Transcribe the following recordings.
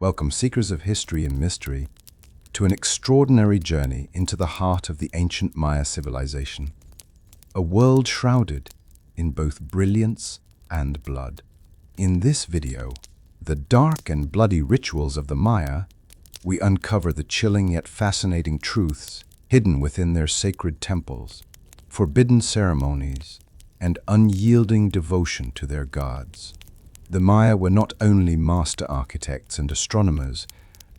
Welcome, seekers of history and mystery, to an extraordinary journey into the heart of the ancient Maya civilization, a world shrouded in both brilliance and blood. In this video, The Dark and Bloody Rituals of the Maya, we uncover the chilling yet fascinating truths hidden within their sacred temples, forbidden ceremonies, and unyielding devotion to their gods. The Maya were not only master architects and astronomers,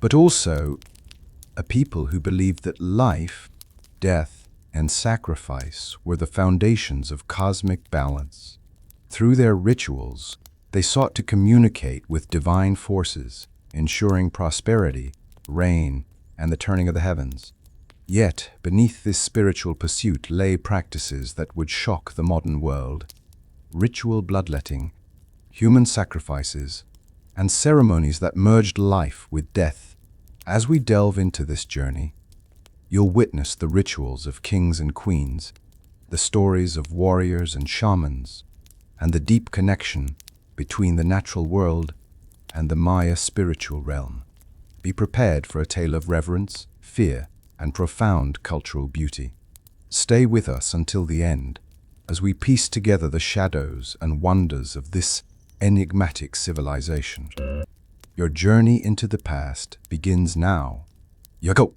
but also a people who believed that life, death, and sacrifice were the foundations of cosmic balance. Through their rituals, they sought to communicate with divine forces, ensuring prosperity, rain, and the turning of the heavens. Yet, beneath this spiritual pursuit lay practices that would shock the modern world: ritual bloodletting, human sacrifices, and ceremonies that merged life with death. As we delve into this journey, you'll witness the rituals of kings and queens, the stories of warriors and shamans, and the deep connection between the natural world and the Maya spiritual realm. Be prepared for a tale of reverence, fear, and profound cultural beauty. Stay with us until the end as we piece together the shadows and wonders of this enigmatic civilization. Your journey into the past begins now.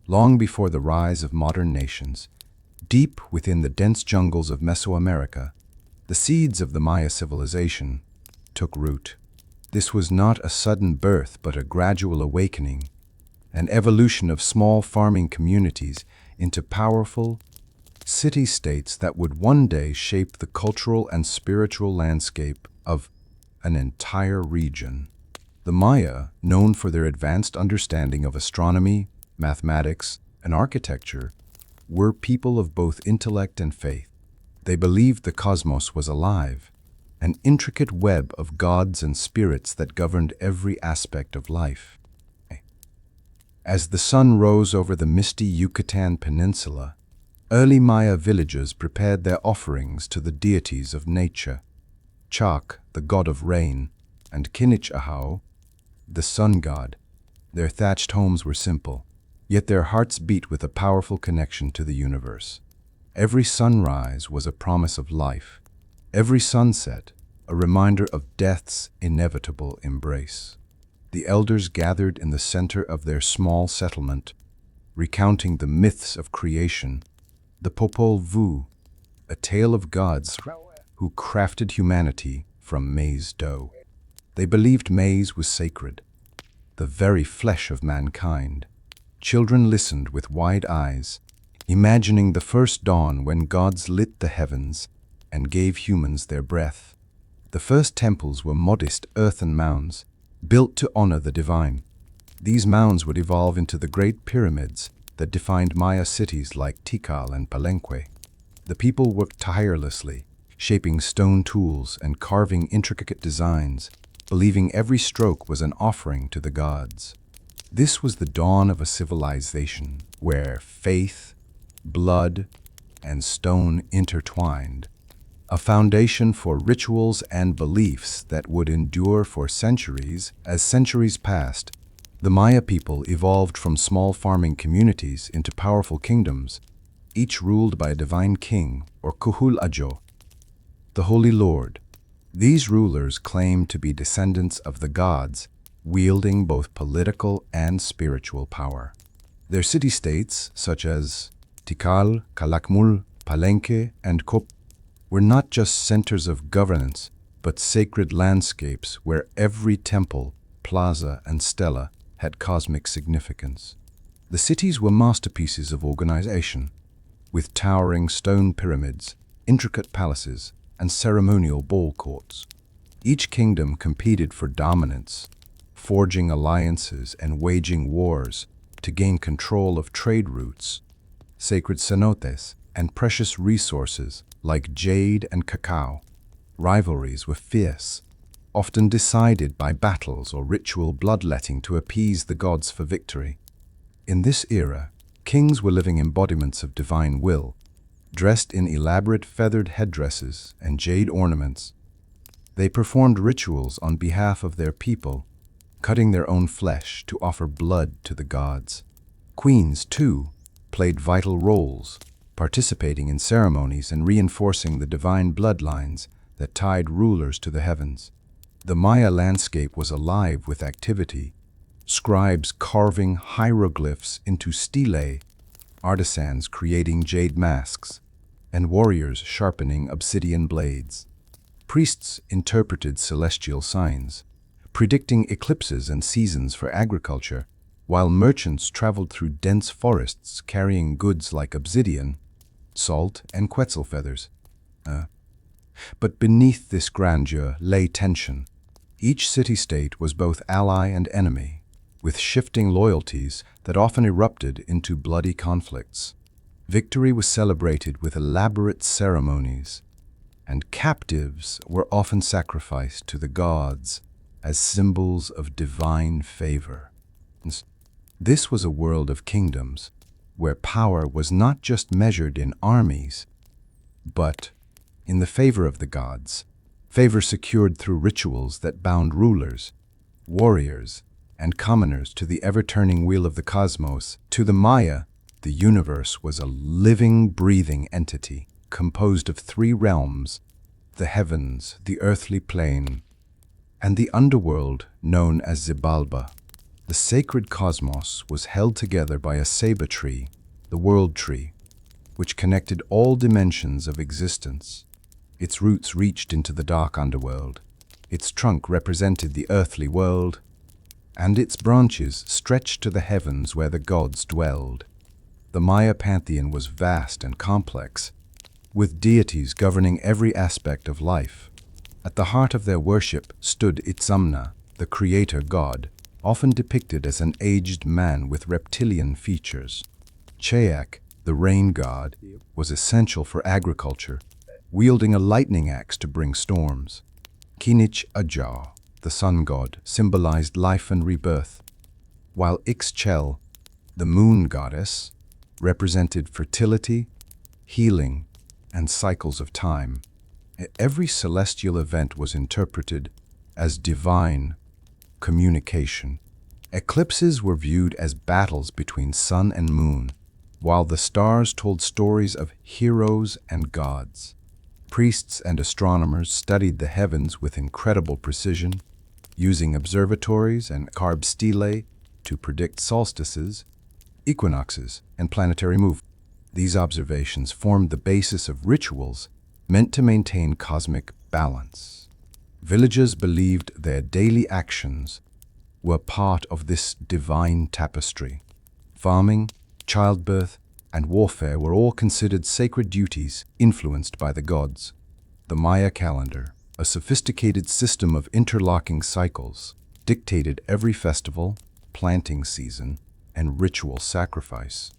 Long before the rise of modern nations, deep within the dense jungles of Mesoamerica, the seeds of the Maya civilization took root. This was not a sudden birth, but a gradual awakening, an evolution of small farming communities into powerful city-states that would one day shape the cultural and spiritual landscape of an entire region. The Maya, known for their advanced understanding of astronomy, mathematics, and architecture, were people of both intellect and faith. They believed the cosmos was alive, an intricate web of gods and spirits that governed every aspect of life. As the sun rose over the misty Yucatan Peninsula, early Maya villagers prepared their offerings to the deities of nature: Chak, the god of rain, and Kinich-ahau, the sun god. Their thatched homes were simple, yet their hearts beat with a powerful connection to the universe. Every sunrise was a promise of life, every sunset a reminder of death's inevitable embrace. The elders gathered in the center of their small settlement, recounting the myths of creation, the Popol Vuh, a tale of gods who crafted humanity from maize dough. They believed maize was sacred, the very flesh of mankind. Children listened with wide eyes, imagining the first dawn when gods lit the heavens and gave humans their breath. The first temples were modest earthen mounds, built to honor the divine. These mounds would evolve into the great pyramids that defined Maya cities like Tikal and Palenque. The people worked tirelessly, shaping stone tools and carving intricate designs, believing every stroke was an offering to the gods. This was the dawn of a civilization where faith, blood, and stone intertwined, a foundation for rituals and beliefs that would endure for centuries. As centuries passed, the Maya people evolved from small farming communities into powerful kingdoms, each ruled by a divine king, or Kuhul-ajo, the Holy Lord. These rulers claimed to be descendants of the gods, wielding both political and spiritual power. Their city-states, such as Tikal, Calakmul, Palenque, and Copán, were not just centers of governance, but sacred landscapes where every temple, plaza, and stela had cosmic significance. The cities were masterpieces of organization, with towering stone pyramids, intricate palaces, and ceremonial ball courts. Each kingdom competed for dominance, forging alliances and waging wars to gain control of trade routes, sacred cenotes, and precious resources like jade and cacao. Rivalries were fierce, often decided by battles or ritual bloodletting to appease the gods for victory. In this era, kings were living embodiments of divine will, dressed in elaborate feathered headdresses and jade ornaments. They performed rituals on behalf of their people, cutting their own flesh to offer blood to the gods. Queens, too, played vital roles, participating in ceremonies and reinforcing the divine bloodlines that tied rulers to the heavens. The Maya landscape was alive with activity, scribes carving hieroglyphs into stelae, artisans creating jade masks, and warriors sharpening obsidian blades. Priests interpreted celestial signs, predicting eclipses and seasons for agriculture, while merchants traveled through dense forests carrying goods like obsidian, salt, and quetzal feathers. But beneath this grandeur lay tension. Each city-state was both ally and enemy, with shifting loyalties that often erupted into bloody conflicts. Victory was celebrated with elaborate ceremonies, and captives were often sacrificed to the gods as symbols of divine favor. This was a world of kingdoms, where power was not just measured in armies, but in the favor of the gods, favor secured through rituals that bound rulers, warriors, and commoners to the ever-turning wheel of the cosmos. To the Maya, the universe was a living, breathing entity composed of three realms: the heavens, the earthly plane, and the underworld known as Xibalba. The sacred cosmos was held together by a saber tree, the world tree, which connected all dimensions of existence. Its roots reached into the dark underworld, its trunk represented the earthly world, and its branches stretched to the heavens where the gods dwelled. The Maya pantheon was vast and complex, with deities governing every aspect of life. At the heart of their worship stood Itzamna, the creator god, often depicted as an aged man with reptilian features. Cheyak, the rain god, was essential for agriculture, wielding a lightning axe to bring storms. Chichén Itzá, the sun god, symbolized life and rebirth, while Ixchel, the moon goddess, represented fertility, healing, and cycles of time. Every celestial event was interpreted as divine communication. Eclipses were viewed as battles between sun and moon, while the stars told stories of heroes and gods. Priests and astronomers studied the heavens with incredible precision, using observatories and carved stelae to predict solstices, equinoxes, and planetary movements. These observations formed the basis of rituals meant to maintain cosmic balance. Villagers believed their daily actions were part of this divine tapestry. Farming, childbirth, and warfare were all considered sacred duties influenced by the gods. The Maya calendar, a sophisticated system of interlocking cycles, dictated every festival, planting season, and ritual sacrifice.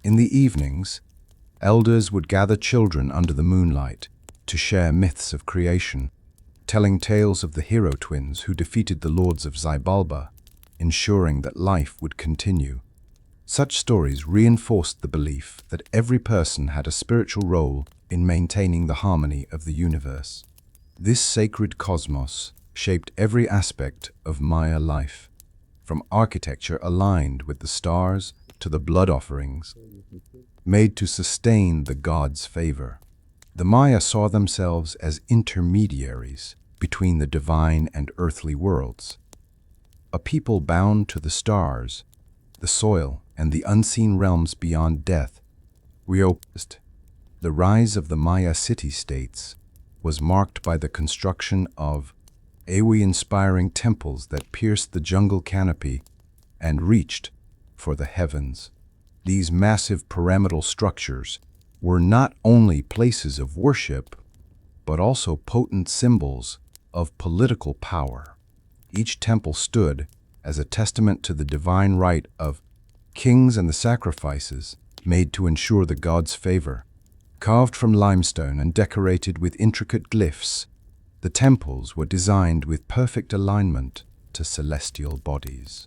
In the evenings, elders would gather children under the moonlight to share myths of creation, telling tales of the hero twins who defeated the lords of Xibalba, ensuring that life would continue. Such stories reinforced the belief that every person had a spiritual role in maintaining the harmony of the universe. This sacred cosmos shaped every aspect of Maya life, from architecture aligned with the stars to the blood offerings made to sustain the gods' favor. The Maya saw themselves as intermediaries between the divine and earthly worlds, a people bound to the stars, the soil, and the unseen realms beyond death. The rise of the Maya city-states was marked by the construction of awe-inspiring temples that pierced the jungle canopy and reached for the heavens. These massive pyramidal structures were not only places of worship, but also potent symbols of political power. Each temple stood as a testament to the divine right of kings and the sacrifices made to ensure the gods' favor. Carved from limestone and decorated with intricate glyphs, the temples were designed with perfect alignment to celestial bodies.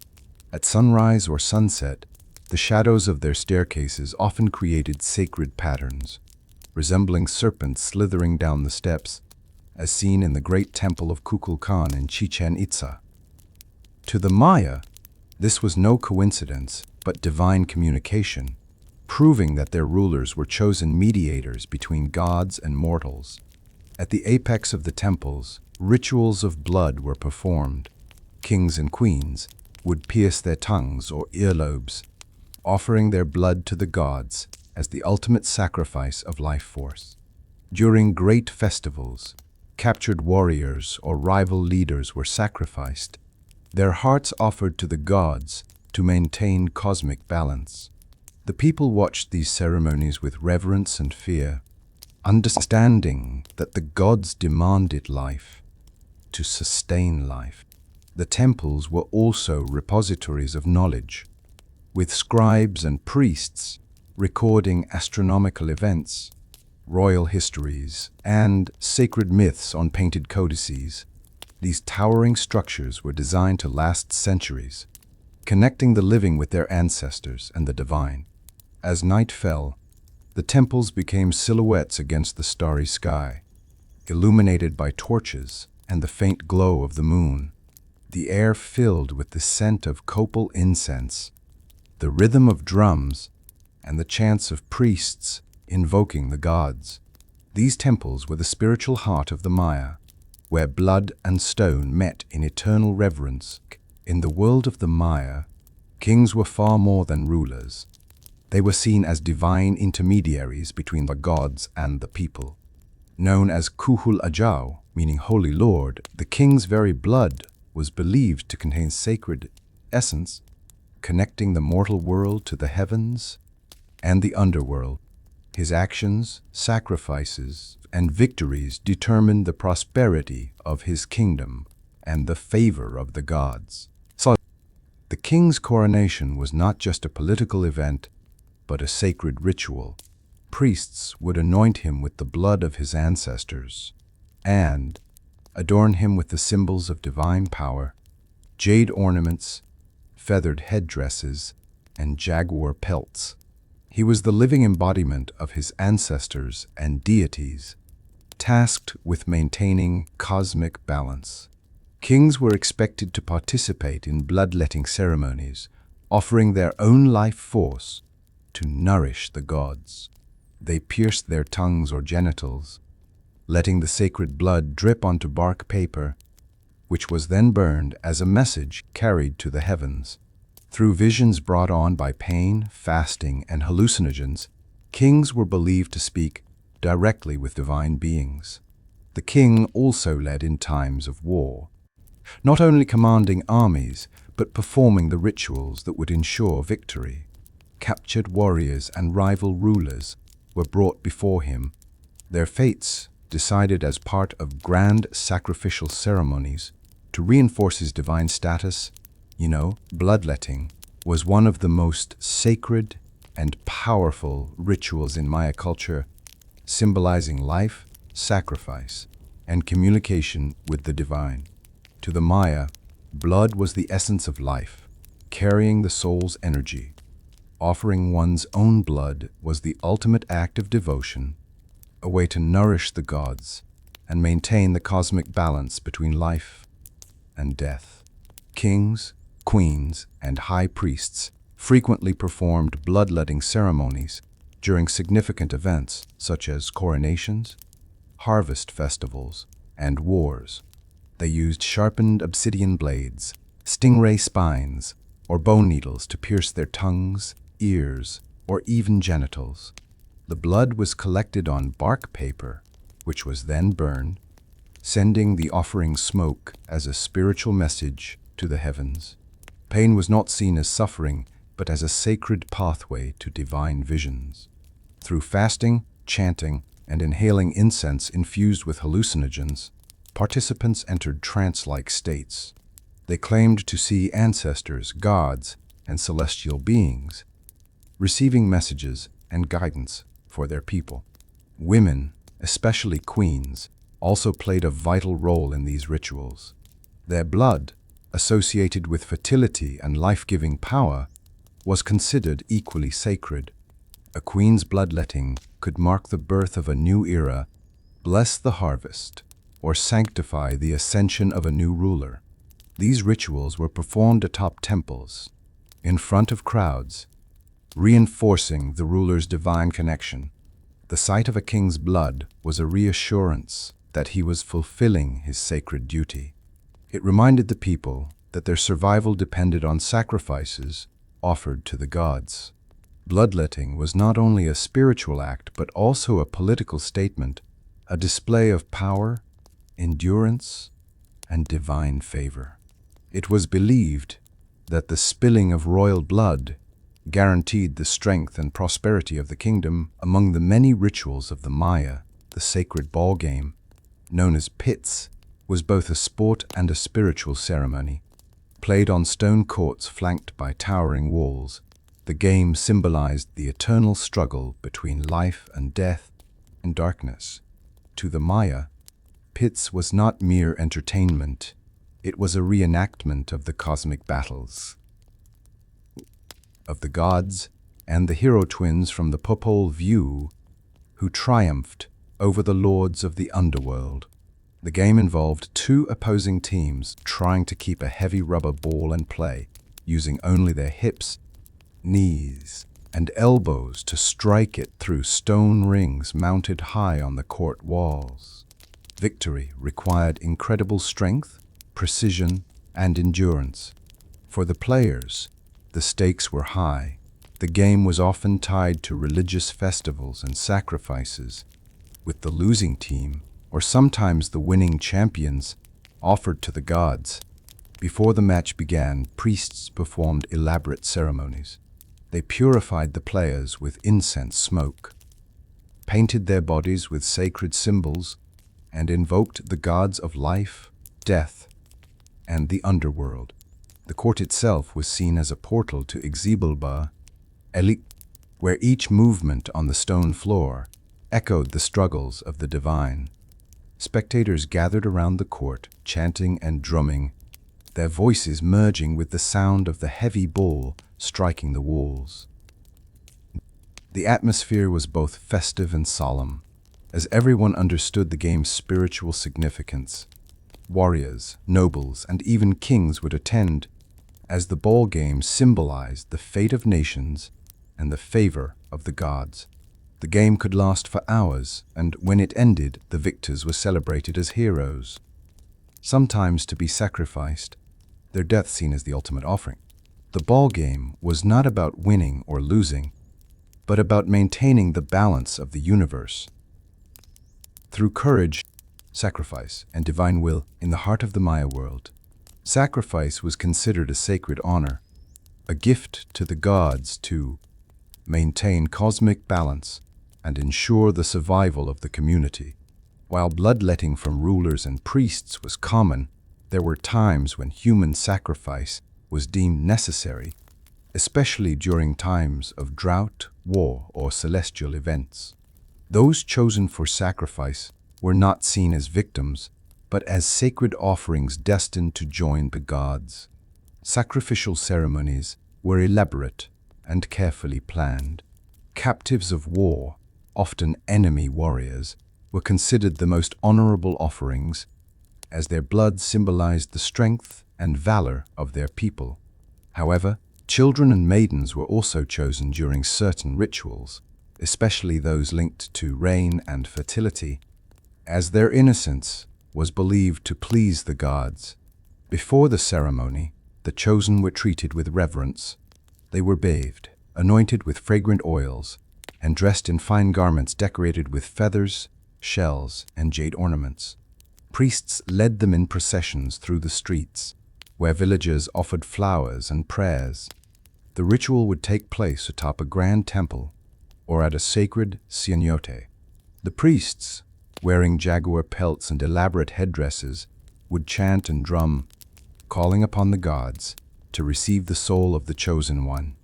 At sunrise or sunset, the shadows of their staircases often created sacred patterns, resembling serpents slithering down the steps, as seen in the great temple of Kukulkan in Chichén Itzá. To the Maya, this was no coincidence, but divine communication, proving that their rulers were chosen mediators between gods and mortals. At the apex of the temples, rituals of blood were performed. Kings and queens would pierce their tongues or earlobes, offering their blood to the gods as the ultimate sacrifice of life force. During great festivals, captured warriors or rival leaders were sacrificed, their hearts offered to the gods to maintain cosmic balance. The people watched these ceremonies with reverence and fear, understanding that the gods demanded life to sustain life. The temples were also repositories of knowledge, with scribes and priests recording astronomical events, royal histories, and sacred myths on painted codices. These towering structures were designed to last centuries, connecting the living with their ancestors and the divine. As night fell, the temples became silhouettes against the starry sky, illuminated by torches and the faint glow of the moon. The air filled with the scent of copal incense, the rhythm of drums, and the chants of priests invoking the gods. These temples were the spiritual heart of the Maya, where blood and stone met in eternal reverence. In the world of the Maya, kings were far more than rulers. They were seen as divine intermediaries between the gods and the people. Known as Kuhul Ajau, meaning Holy Lord, the king's very blood was believed to contain sacred essence, connecting the mortal world to the heavens and the underworld. His actions, sacrifices, and victories determined the prosperity of his kingdom and the favor of the gods. So, the king's coronation was not just a political event, but a sacred ritual. Priests would anoint him with the blood of his ancestors and adorn him with the symbols of divine power, jade ornaments, feathered headdresses, and jaguar pelts. He was the living embodiment of his ancestors and deities, tasked with maintaining cosmic balance. Kings were expected to participate in bloodletting ceremonies, offering their own life force to nourish the gods. They pierced their tongues or genitals, letting the sacred blood drip onto bark paper, which was then burned as a message carried to the heavens. Through visions brought on by pain, fasting, and hallucinogens, kings were believed to speak directly with divine beings. The king also led in times of war, not only commanding armies, but performing the rituals that would ensure victory. Captured warriors and rival rulers were brought before him, their fates decided as part of grand sacrificial ceremonies to reinforce his divine status. Bloodletting was one of the most sacred and powerful rituals in Maya culture, symbolizing life, sacrifice, and communication with the divine. To the Maya, blood was the essence of life, carrying the soul's energy. Offering one's own blood was the ultimate act of devotion, a way to nourish the gods and maintain the cosmic balance between life and death. Kings, queens, and high priests frequently performed bloodletting ceremonies during significant events such as coronations, harvest festivals, and wars. They used sharpened obsidian blades, stingray spines, or bone needles to pierce their tongues, ears, or even genitals. The blood was collected on bark paper, which was then burned, sending the offering smoke as a spiritual message to the heavens. Pain was not seen as suffering, but as a sacred pathway to divine visions. Through fasting, chanting, and inhaling incense infused with hallucinogens, participants entered trance-like states. They claimed to see ancestors, gods, and celestial beings, receiving messages and guidance for their people. Women, especially queens, also played a vital role in these rituals. Their blood, associated with fertility and life-giving power, was considered equally sacred. A queen's bloodletting could mark the birth of a new era, bless the harvest, or sanctify the ascension of a new ruler. These rituals were performed atop temples, in front of crowds, reinforcing the ruler's divine connection. The sight of a king's blood was a reassurance that he was fulfilling his sacred duty. It reminded the people that their survival depended on sacrifices offered to the gods. Bloodletting was not only a spiritual act but also a political statement, a display of power, endurance, and divine favor. It was believed that the spilling of royal blood guaranteed the strength and prosperity of the kingdom. Among the many rituals of the Maya, the sacred ball game, known as pits, was both a sport and a spiritual ceremony. Played on stone courts flanked by towering walls, the game symbolized the eternal struggle between life and death and darkness. To the Maya, pits was not mere entertainment. It was a reenactment of the cosmic battles of the gods and the hero twins from the Popol Vuh who triumphed over the lords of the underworld. The game involved two opposing teams trying to keep a heavy rubber ball in play, using only their hips, knees, and elbows to strike it through stone rings mounted high on the court walls. Victory required incredible strength, precision, and endurance. For the players, the stakes were high. The game was often tied to religious festivals and sacrifices, with the losing team, or sometimes the winning champions, offered to the gods. Before the match began, priests performed elaborate ceremonies. They purified the players with incense smoke, painted their bodies with sacred symbols, and invoked the gods of life, death, and the underworld. The court itself was seen as a portal to Xibalba, where each movement on the stone floor echoed the struggles of the divine. Spectators gathered around the court, chanting and drumming, their voices merging with the sound of the heavy ball striking the walls. The atmosphere was both festive and solemn, as everyone understood the game's spiritual significance. Warriors, nobles, and even kings would attend, as the ball game symbolized the fate of nations and the favor of the gods. The game could last for hours, and when it ended, the victors were celebrated as heroes, sometimes to be sacrificed, their death seen as the ultimate offering. The ball game was not about winning or losing, but about maintaining the balance of the universe. Through courage, sacrifice, and divine will in the heart of the Maya world, sacrifice was considered a sacred honor, a gift to the gods to maintain cosmic balance and ensure the survival of the community. While bloodletting from rulers and priests was common, there were times when human sacrifice was deemed necessary, especially during times of drought, war, or celestial events. Those chosen for sacrifice were not seen as victims, but as sacred offerings destined to join the gods. Sacrificial ceremonies were elaborate and carefully planned. Captives of war, often enemy warriors, were considered the most honorable offerings, as their blood symbolized the strength and valor of their people. However, children and maidens were also chosen during certain rituals, especially those linked to rain and fertility, as their innocence was believed to please the gods. Before the ceremony, the chosen were treated with reverence. They were bathed, anointed with fragrant oils, and dressed in fine garments decorated with feathers, shells, and jade ornaments. Priests led them in processions through the streets, where villagers offered flowers and prayers. The ritual would take place atop a grand temple or at a sacred cenote. The priests, wearing jaguar pelts and elaborate headdresses, would chant and drum, calling upon the gods to receive the soul of the chosen one.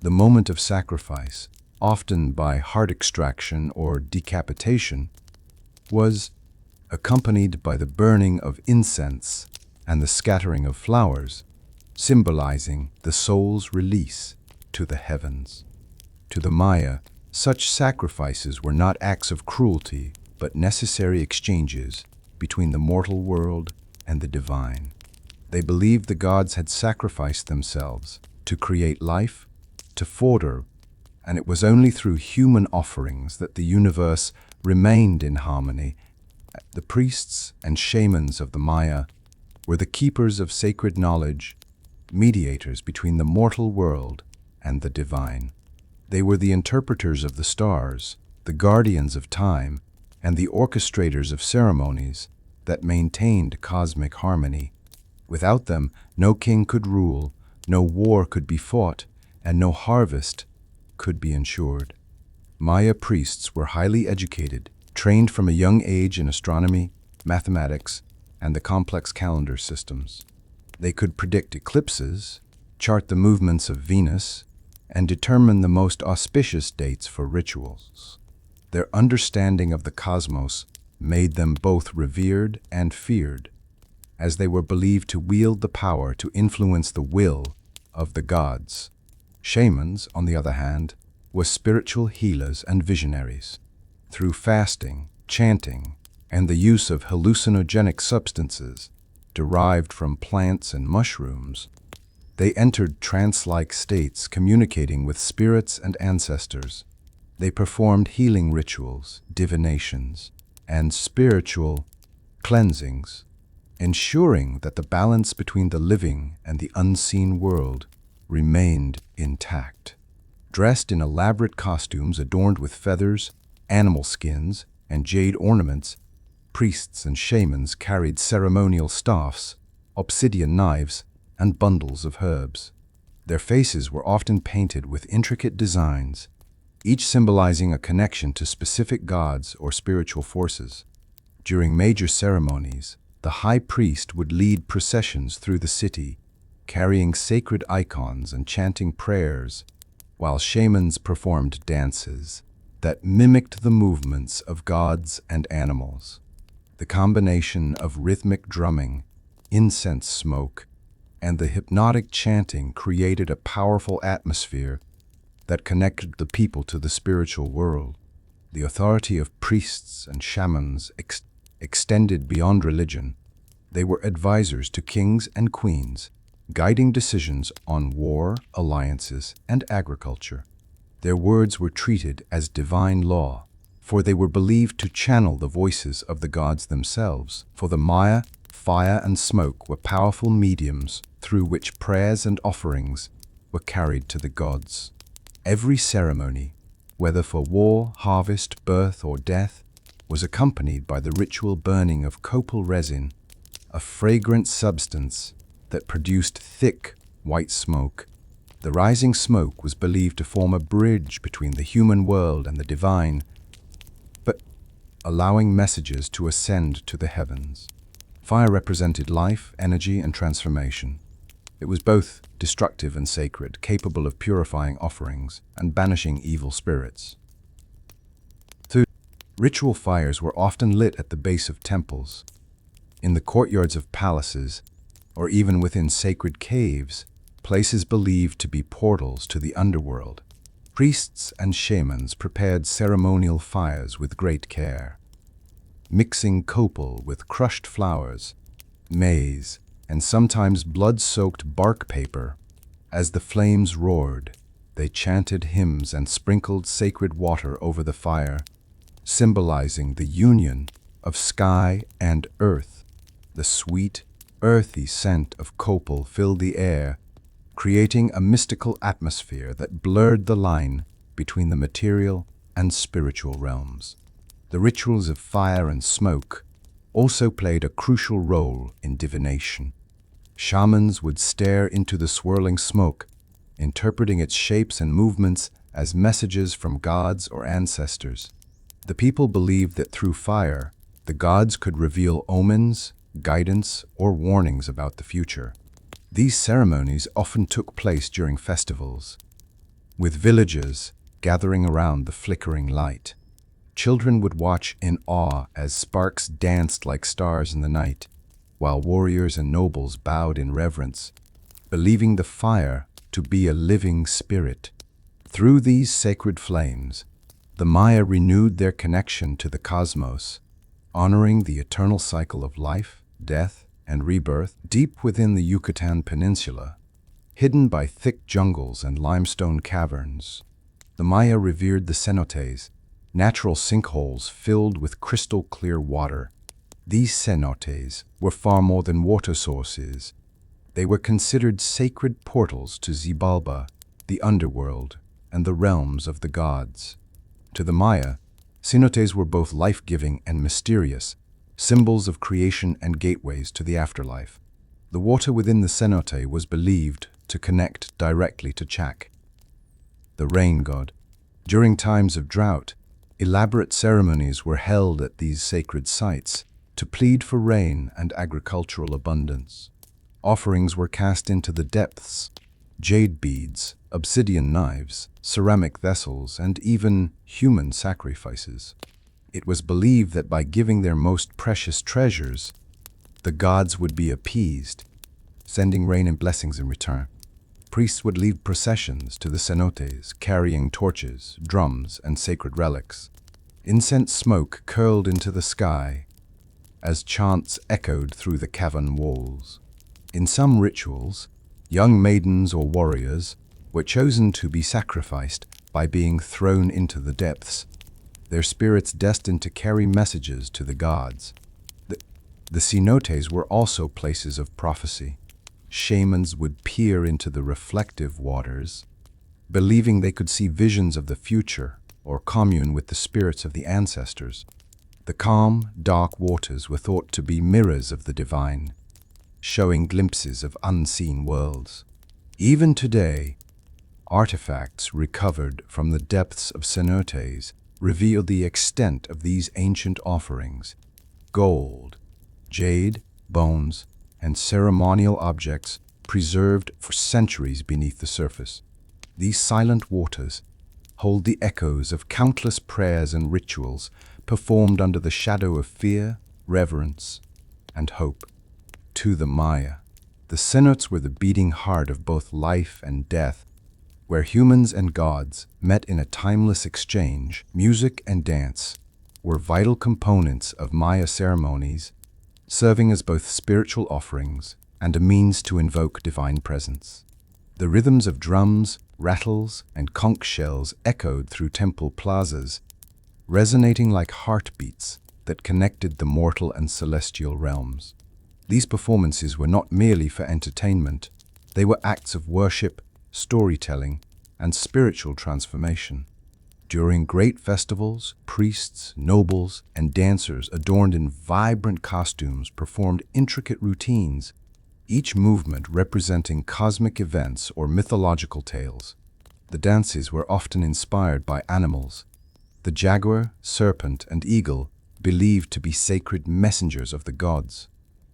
The moment of sacrifice, often by heart extraction or decapitation, was accompanied by the burning of incense and the scattering of flowers, symbolizing the soul's release to the heavens. To the Maya, such sacrifices were not acts of cruelty, but necessary exchanges between the mortal world and the divine. They believed the gods had sacrificed themselves to create life, to order, and it was only through human offerings that the universe remained in harmony. The priests and shamans of the Maya were the keepers of sacred knowledge, mediators between the mortal world and the divine. They were the interpreters of the stars, the guardians of time, and the orchestrators of ceremonies that maintained cosmic harmony. Without them, no king could rule, no war could be fought, and no harvest could be ensured. Maya priests were highly educated, trained from a young age in astronomy, mathematics, and the complex calendar systems. They could predict eclipses, chart the movements of Venus, and determine the most auspicious dates for rituals. Their understanding of the cosmos made them both revered and feared, as they were believed to wield the power to influence the will of the gods. Shamans, on the other hand, were spiritual healers and visionaries. Through fasting, chanting, and the use of hallucinogenic substances derived from plants and mushrooms, they entered trance-like states communicating with spirits and ancestors. They performed healing rituals, divinations, and spiritual cleansings, ensuring that the balance between the living and the unseen world remained intact. Dressed in elaborate costumes adorned with feathers, animal skins, and jade ornaments, priests and shamans carried ceremonial staffs, obsidian knives, and bundles of herbs. Their faces were often painted with intricate designs, each symbolizing a connection to specific gods or spiritual forces. During major ceremonies, the high priest would lead processions through the city, carrying sacred icons and chanting prayers, while shamans performed dances that mimicked the movements of gods and animals. The combination of rhythmic drumming, incense smoke, and the hypnotic chanting created a powerful atmosphere that connected the people to the spiritual world. The authority of priests and shamans extended beyond religion. They were advisors to kings and queens, guiding decisions on war, alliances, and agriculture. Their words were treated as divine law, for they were believed to channel the voices of the gods themselves. For the Maya, fire and smoke were powerful mediums through which prayers and offerings were carried to the gods. Every ceremony, whether for war, harvest, birth, or death, was accompanied by the ritual burning of copal resin, a fragrant substance that produced thick, white smoke. The rising smoke was believed to form a bridge between the human world and the divine, but allowing messages to ascend to the heavens. Fire represented life, energy, and transformation. It was both destructive and sacred, capable of purifying offerings and banishing evil spirits. Ritual fires were often lit at the base of temples, in the courtyards of palaces, or even within sacred caves, places believed to be portals to the underworld. Priests and shamans prepared ceremonial fires with great care, mixing copal with crushed flowers, maize, and sometimes blood-soaked bark paper. As the flames roared, they chanted hymns and sprinkled sacred water over the fire, symbolizing the union of sky and earth. The sweet, earthy scent of copal filled the air, creating a mystical atmosphere that blurred the line between the material and spiritual realms. The rituals of fire and smoke also played a crucial role in divination. Shamans would stare into the swirling smoke, interpreting its shapes and movements as messages from gods or ancestors. The people believed that through fire, the gods could reveal omens, guidance, or warnings about the future. These ceremonies often took place during festivals, with villagers gathering around the flickering light. Children would watch in awe as sparks danced like stars in the night, while warriors and nobles bowed in reverence, believing the fire to be a living spirit. Through these sacred flames, the Maya renewed their connection to the cosmos, honoring the eternal cycle of life, death, and rebirth deep within the Yucatan Peninsula, hidden by thick jungles and limestone caverns. The Maya revered the cenotes, natural sinkholes filled with crystal-clear water. These cenotes were far more than water sources. They were considered sacred portals to Xibalba, the underworld, and the realms of the gods. To the Maya, cenotes were both life-giving and mysterious, symbols of creation and gateways to the afterlife. The water within the cenote was believed to connect directly to Chak, the rain god. During times of drought, elaborate ceremonies were held at these sacred sites to plead for rain and agricultural abundance. Offerings were cast into the depths: jade beads, obsidian knives, ceramic vessels, and even human sacrifices. It was believed that by giving their most precious treasures, the gods would be appeased, sending rain and blessings in return. Priests would lead processions to the cenotes, carrying torches, drums, and sacred relics. Incense smoke curled into the sky as chants echoed through the cavern walls. In some rituals, young maidens or warriors were chosen to be sacrificed by being thrown into the depths, their spirits destined to carry messages to the gods. The cenotes were also places of prophecy. Shamans would peer into the reflective waters, believing they could see visions of the future or commune with the spirits of the ancestors. The calm, dark waters were thought to be mirrors of the divine, showing glimpses of unseen worlds. Even today, artifacts recovered from the depths of cenotes reveal the extent of these ancient offerings. Gold, jade, bones, and ceremonial objects preserved for centuries beneath the surface. These silent waters hold the echoes of countless prayers and rituals performed under the shadow of fear, reverence, and hope. To the Maya, the cenotes were the beating heart of both life and death, where humans and gods met in a timeless exchange. Music and dance were vital components of Maya ceremonies, serving as both spiritual offerings and a means to invoke divine presence. The rhythms of drums, rattles, and conch shells echoed through temple plazas, resonating like heartbeats that connected the mortal and celestial realms. These performances were not merely for entertainment, they were acts of worship, storytelling, and spiritual transformation. During great festivals, priests, nobles, and dancers adorned in vibrant costumes performed intricate routines, each movement representing cosmic events or mythological tales. The dances were often inspired by animals, the jaguar, serpent, and eagle believed to be sacred messengers of the gods.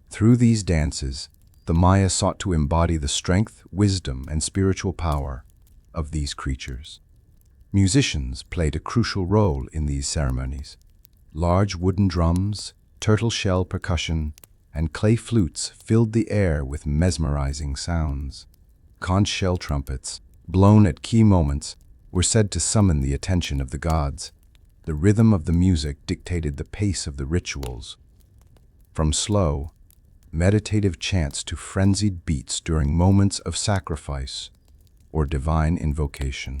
Through these dances, the Maya sought to embody the strength, wisdom, and spiritual power of these creatures. Musicians played a crucial role in these ceremonies. Large wooden drums, turtle shell percussion, and clay flutes filled the air with mesmerizing sounds. Conch shell trumpets, blown at key moments, were said to summon the attention of the gods. The rhythm of the music dictated the pace of the rituals, from slow, meditative chants to frenzied beats during moments of sacrifice or divine invocation.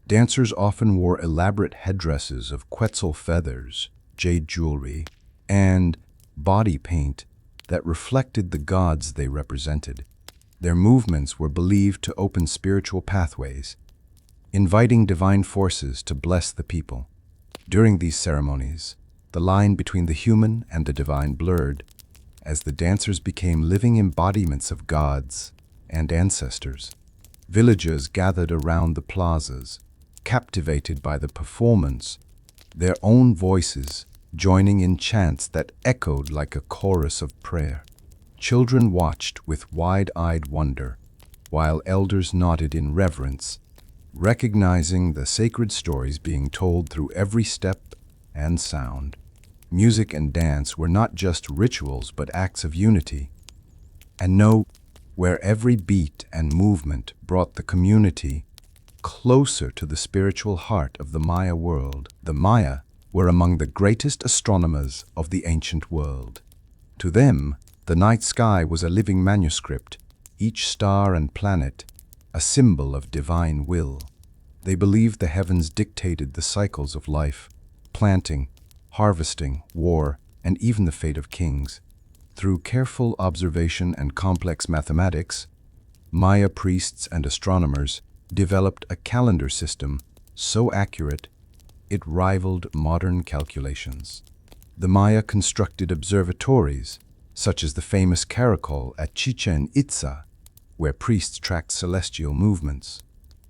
Dancers often wore elaborate headdresses of quetzal feathers, jade jewelry, and body paint that reflected the gods they represented. Their movements were believed to open spiritual pathways, inviting divine forces to bless the people. During these ceremonies, the line between the human and the divine blurred, as the dancers became living embodiments of gods and ancestors. Villagers gathered around the plazas, captivated by the performance, their own voices joining in chants that echoed like a chorus of prayer. Children watched with wide-eyed wonder, while elders nodded in reverence, recognizing the sacred stories being told through every step and sound. Music and dance were not just rituals but acts of unity, and where every beat and movement brought the community closer to the spiritual heart of the Maya world. The Maya were among the greatest astronomers of the ancient world. To them, the The night sky was a living manuscript, each star and planet a symbol of divine will. They believed the heavens dictated the cycles of life, planting, harvesting, war, and even the fate of kings. Through careful observation and complex mathematics, Maya priests and astronomers developed a calendar system so accurate it rivaled modern calculations. The Maya constructed observatories, such as the famous Caracol at Chichén Itzá, where priests tracked celestial movements.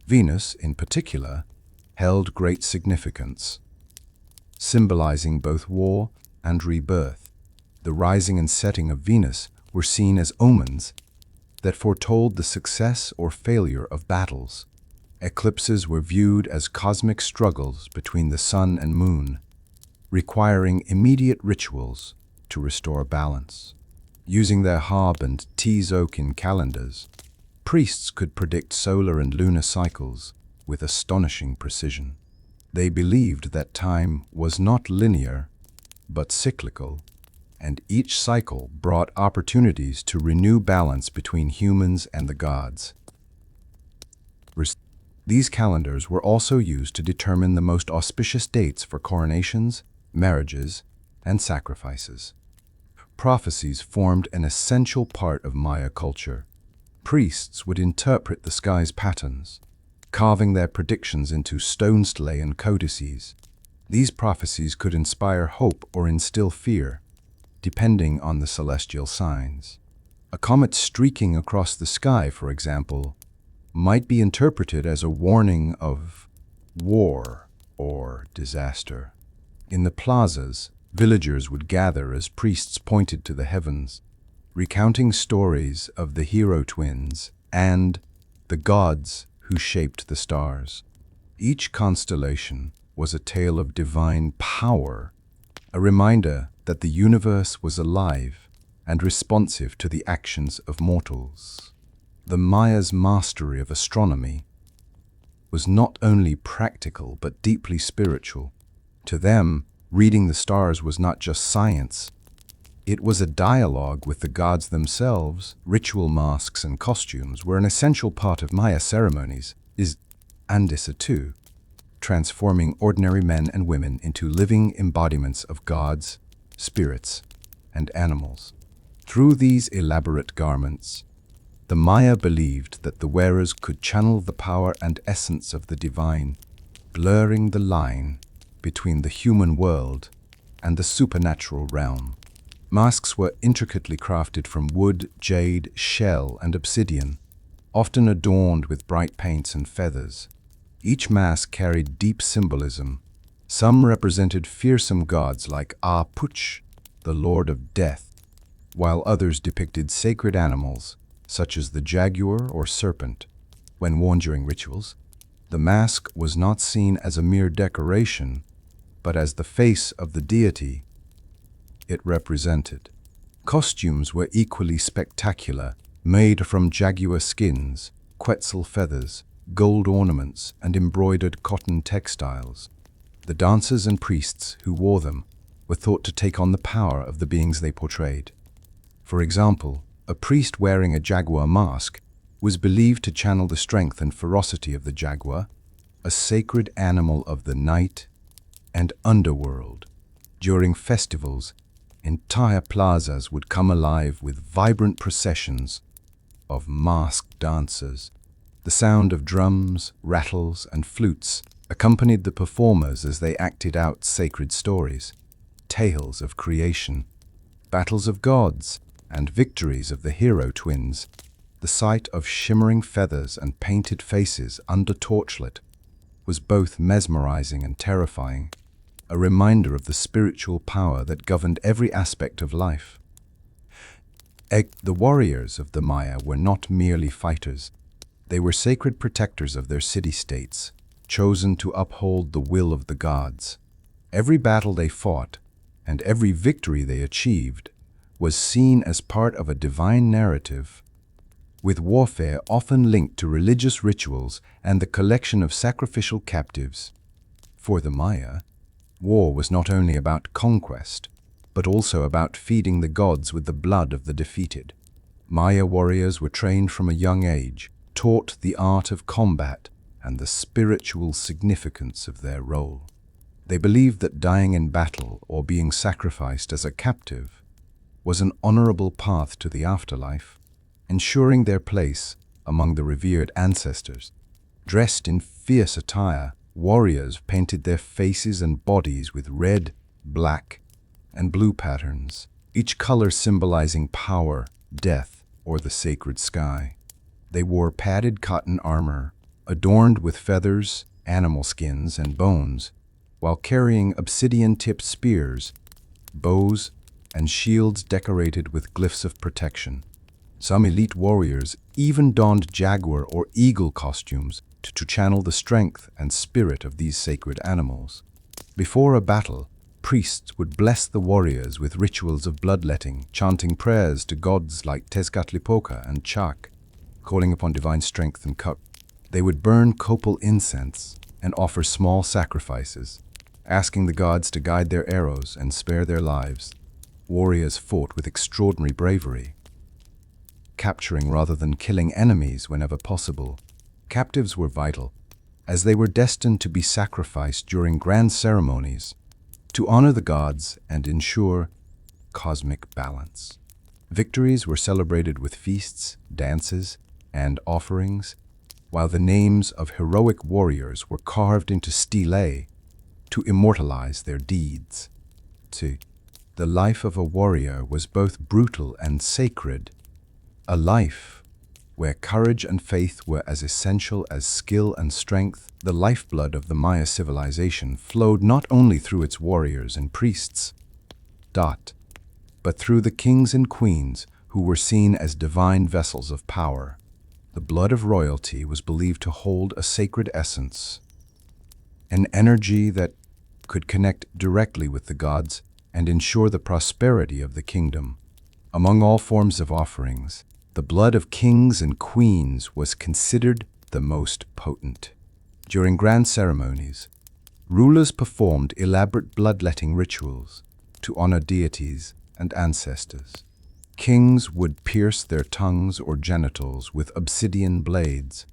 Venus, in particular, held great significance, symbolizing both war and rebirth. The rising and setting of Venus were seen as omens that foretold the success or failure of battles. Eclipses were viewed as cosmic struggles between the sun and moon, requiring immediate rituals to restore balance. Using their Hab and Tzolk'in calendars, priests could predict solar and lunar cycles with astonishing precision. They believed that time was not linear, but cyclical, and each cycle brought opportunities to renew balance between humans and the gods. These calendars were also used to determine the most auspicious dates for coronations, marriages, and sacrifices. Prophecies formed an essential part of Maya culture. Priests would interpret the sky's patterns, carving their predictions into stone stelae and codices. These prophecies could inspire hope or instill fear, depending on the celestial signs. A comet streaking across the sky, for example, might be interpreted as a warning of war or disaster. In the plazas, villagers would gather as priests pointed to the heavens, recounting stories of the hero twins and the gods who shaped the stars. Each constellation was a tale of divine power, a reminder that the universe was alive and responsive to the actions of mortals. The Mayas' mastery of astronomy was not only practical but deeply spiritual. To them, reading the stars was not just science. It was a dialogue with the gods themselves. Ritual masks and costumes were an essential part of Maya ceremonies, Andisa too, transforming ordinary men and women into living embodiments of gods, spirits, and animals. Through these elaborate garments, the Maya believed that the wearers could channel the power and essence of the divine, blurring the line between the human world and the supernatural realm. Masks were intricately crafted from wood, jade, shell, and obsidian, often adorned with bright paints and feathers. Each mask carried deep symbolism. Some represented fearsome gods like Puch, the lord of death, while others depicted sacred animals such as the jaguar or serpent. When worn during rituals, the mask was not seen as a mere decoration, but as the face of the deity it represented. Costumes were equally spectacular, made from jaguar skins, quetzal feathers, gold ornaments, and embroidered cotton textiles. The dancers and priests who wore them were thought to take on the power of the beings they portrayed. For example, a priest wearing a jaguar mask was believed to channel the strength and ferocity of the jaguar, a sacred animal of the night and underworld. During festivals, entire plazas would come alive with vibrant processions of masked dancers. The sound of drums, rattles, and flutes accompanied the performers as they acted out sacred stories, tales of creation, battles of gods, and victories of the hero twins. The sight of shimmering feathers and painted faces under torchlight was both mesmerizing and terrifying, a reminder of the spiritual power that governed every aspect of life. The warriors of the Maya were not merely fighters. They were sacred protectors of their city-states, chosen to uphold the will of the gods. Every battle they fought, and every victory they achieved, was seen as part of a divine narrative, with warfare often linked to religious rituals and the collection of sacrificial captives. For the Maya, war was not only about conquest, but also about feeding the gods with the blood of the defeated. Maya warriors were trained from a young age, taught the art of combat and the spiritual significance of their role. They believed that dying in battle or being sacrificed as a captive was an honorable path to the afterlife, ensuring their place among the revered ancestors. Dressed in fierce attire, warriors painted their faces and bodies with red, black, and blue patterns, each color symbolizing power, death, or the sacred sky. They wore padded cotton armor, adorned with feathers, animal skins, and bones, while carrying obsidian-tipped spears, bows, and shields decorated with glyphs of protection. Some elite warriors even donned jaguar or eagle costumes to channel the strength and spirit of these sacred animals. Before a battle, priests would bless the warriors with rituals of bloodletting, chanting prayers to gods like Tezcatlipoca and Chac, calling upon divine strength and courage. They would burn copal incense and offer small sacrifices, asking the gods to guide their arrows and spare their lives. Warriors fought with extraordinary bravery, capturing rather than killing enemies whenever possible. Captives were vital, as they were destined to be sacrificed during grand ceremonies to honor the gods and ensure cosmic balance. Victories were celebrated with feasts, dances, and offerings, while the names of heroic warriors were carved into stelae to immortalize their deeds. The life of a warrior was both brutal and sacred, a life where courage and faith were as essential as skill and strength. The lifeblood of the Maya civilization flowed not only through its warriors and priests, but through the kings and queens who were seen as divine vessels of power. The blood of royalty was believed to hold a sacred essence, an energy that could connect directly with the gods and ensure the prosperity of the kingdom. Among all forms of offerings, the blood of kings and queens was considered the most potent. During grand ceremonies, rulers performed elaborate bloodletting rituals to honor deities and ancestors. Kings would pierce their tongues or genitals with obsidian blades,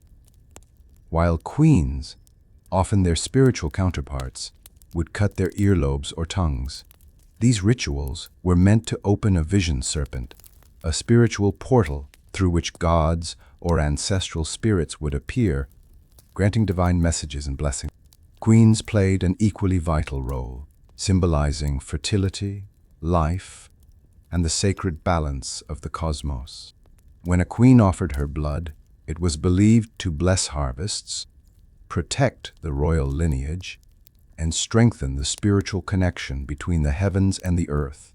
while queens, often their spiritual counterparts, would cut their earlobes or tongues. These rituals were meant to open a vision serpent, a spiritual portal through which gods or ancestral spirits would appear, granting divine messages and blessings. Queens played an equally vital role, symbolizing fertility, life, and the sacred balance of the cosmos. When a queen offered her blood, it was believed to bless harvests, protect the royal lineage, and strengthen the spiritual connection between the heavens and the earth.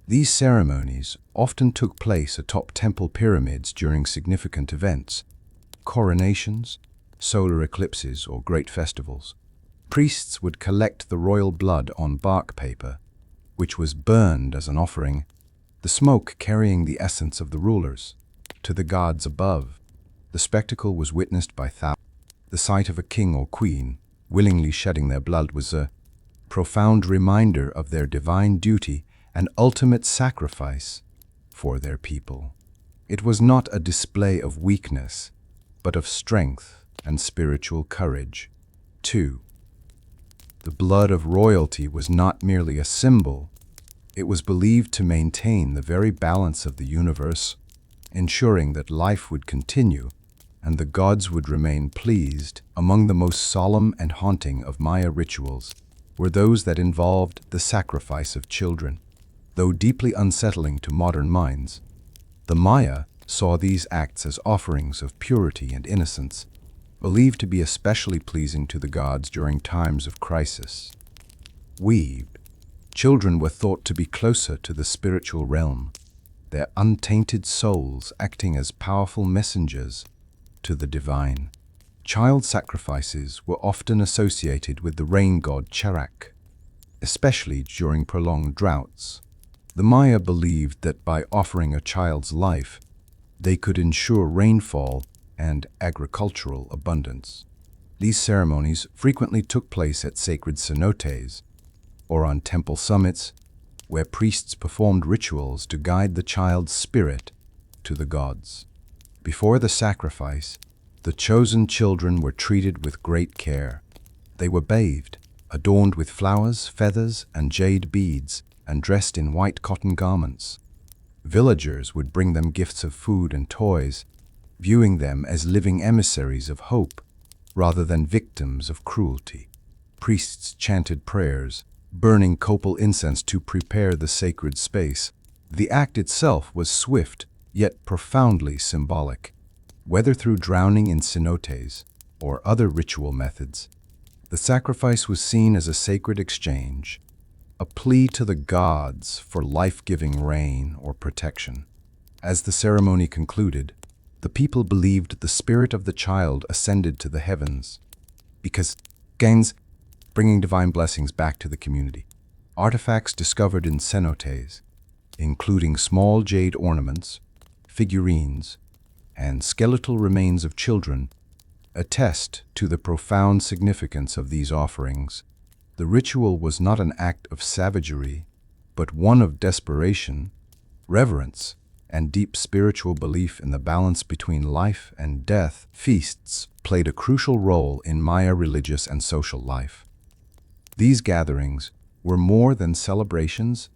These ceremonies often took place atop temple pyramids during significant events, coronations, solar eclipses, or great festivals. Priests would collect the royal blood on bark paper, which was burned as an offering, the smoke carrying the essence of the rulers to the gods above. The spectacle was witnessed by thousands. The sight of a king or queen willingly shedding their blood was a profound reminder of their divine duty and ultimate sacrifice for their people. It was not a display of weakness, but of strength and spiritual courage. 2. The blood of royalty was not merely a symbol. It was believed to maintain the very balance of the universe, ensuring that life would continue and the gods would remain pleased. Among the most solemn and haunting of Maya rituals were those that involved the sacrifice of children. Though deeply unsettling to modern minds, the Maya saw these acts as offerings of purity and innocence, believed to be especially pleasing to the gods during times of crisis. Children were thought to be closer to the spiritual realm, their untainted souls acting as powerful messengers to the divine. Child sacrifices were often associated with the rain god Charak, especially during prolonged droughts. The Maya believed that by offering a child's life, they could ensure rainfall and agricultural abundance. These ceremonies frequently took place at sacred cenotes, or on temple summits, where priests performed rituals to guide the child's spirit to the gods. Before the sacrifice, the chosen children were treated with great care. They were bathed, adorned with flowers, feathers, and jade beads, and dressed in white cotton garments. Villagers would bring them gifts of food and toys, viewing them as living emissaries of hope rather than victims of cruelty. Priests chanted prayers, burning copal incense to prepare the sacred space. The act itself was swift, yet profoundly symbolic. Whether through drowning in cenotes or other ritual methods, the sacrifice was seen as a sacred exchange, a plea to the gods for life-giving rain or protection. As the ceremony concluded, the people believed the spirit of the child ascended to the heavens, because gains bringing divine blessings back to the community. Artifacts discovered in cenotes, including small jade ornaments, figurines, and skeletal remains of children, attest to the profound significance of these offerings. The ritual was not an act of savagery, but one of desperation, reverence, and deep spiritual belief in the balance between life and death. Feasts played a crucial role in Maya religious and social life. These gatherings were more than celebrations.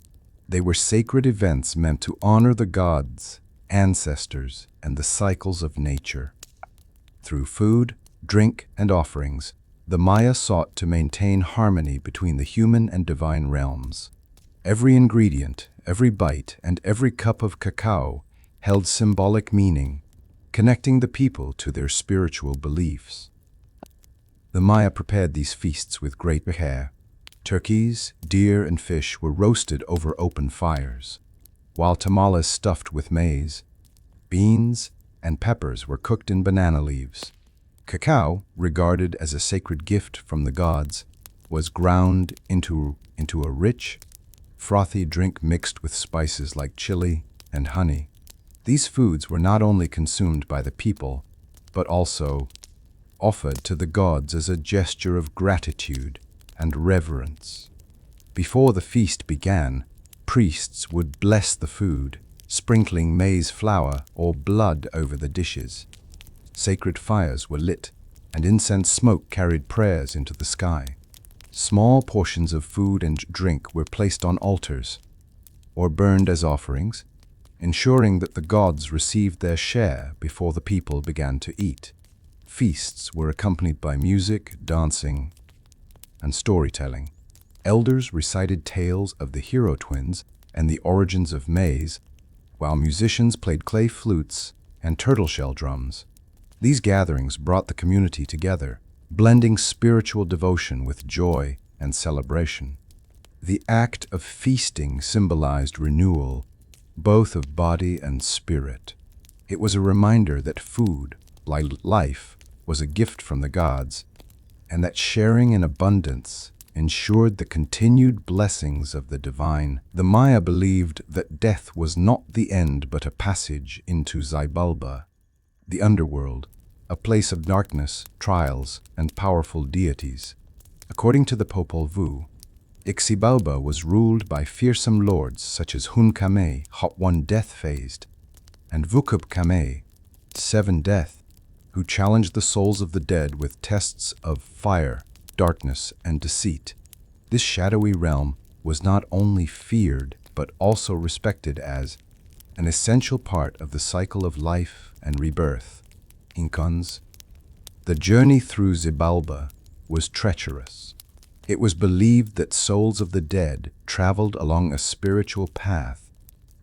They were sacred events meant to honor the gods, ancestors, and the cycles of nature. Through food, drink, and offerings, the Maya sought to maintain harmony between the human and divine realms. Every ingredient, every bite, and every cup of cacao held symbolic meaning, connecting the people to their spiritual beliefs. The Maya prepared these feasts with great care. Turkeys, deer, and fish were roasted over open fires, while tamales stuffed with maize, beans, and peppers were cooked in banana leaves. Cacao, regarded as a sacred gift from the gods, was ground into a rich, frothy drink mixed with spices like chili and honey. These foods were not only consumed by the people, but also offered to the gods as a gesture of gratitude and reverence. Before the feast began, priests would bless the food, sprinkling maize flour or blood over the dishes. Sacred fires were lit, and incense smoke carried prayers into the sky. Small portions of food and drink were placed on altars, or burned as offerings, ensuring that the gods received their share before the people began to eat. Feasts were accompanied by music, dancing, and storytelling. Elders recited tales of the hero twins and the origins of maize, while musicians played clay flutes and turtle-shell drums. These gatherings brought the community together, blending spiritual devotion with joy and celebration. The act of feasting symbolized renewal, both of body and spirit. It was a reminder that food, like life, was a gift from the gods, and that sharing in abundance ensured the continued blessings of the divine. The Maya believed that death was not the end but a passage into Xibalba, the underworld, a place of darkness, trials, and powerful deities. According to the Popol Vuh, Xibalba was ruled by fearsome lords such as Hun Kame, Hot One Death-phased, and Vukub Kame, Seven Death, who challenged the souls of the dead with tests of fire, darkness, and deceit. This shadowy realm was not only feared but also respected as an essential part of the cycle of life and rebirth. Incans, the journey through Xibalba was treacherous. It was believed that souls of the dead traveled along a spiritual path,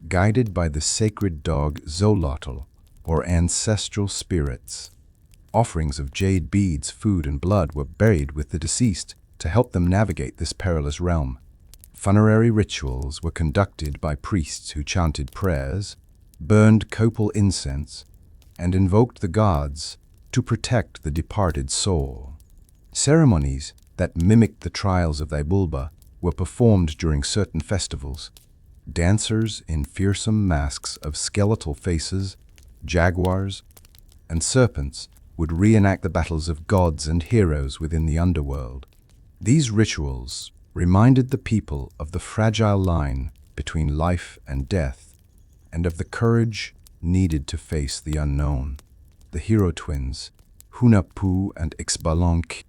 guided by the sacred dog Xolotl, or ancestral spirits. Offerings of jade beads, food, and blood were buried with the deceased to help them navigate this perilous realm. Funerary rituals were conducted by priests who chanted prayers, burned copal incense, and invoked the gods to protect the departed soul. Ceremonies that mimicked the trials of Xibalba were performed during certain festivals. Dancers in fearsome masks of skeletal faces, jaguars, and serpents would reenact the battles of gods and heroes within the underworld. These rituals reminded the people of the fragile line between life and death, and of the courage needed to face the unknown. The hero twins, Hunahpu and Ixbalanque,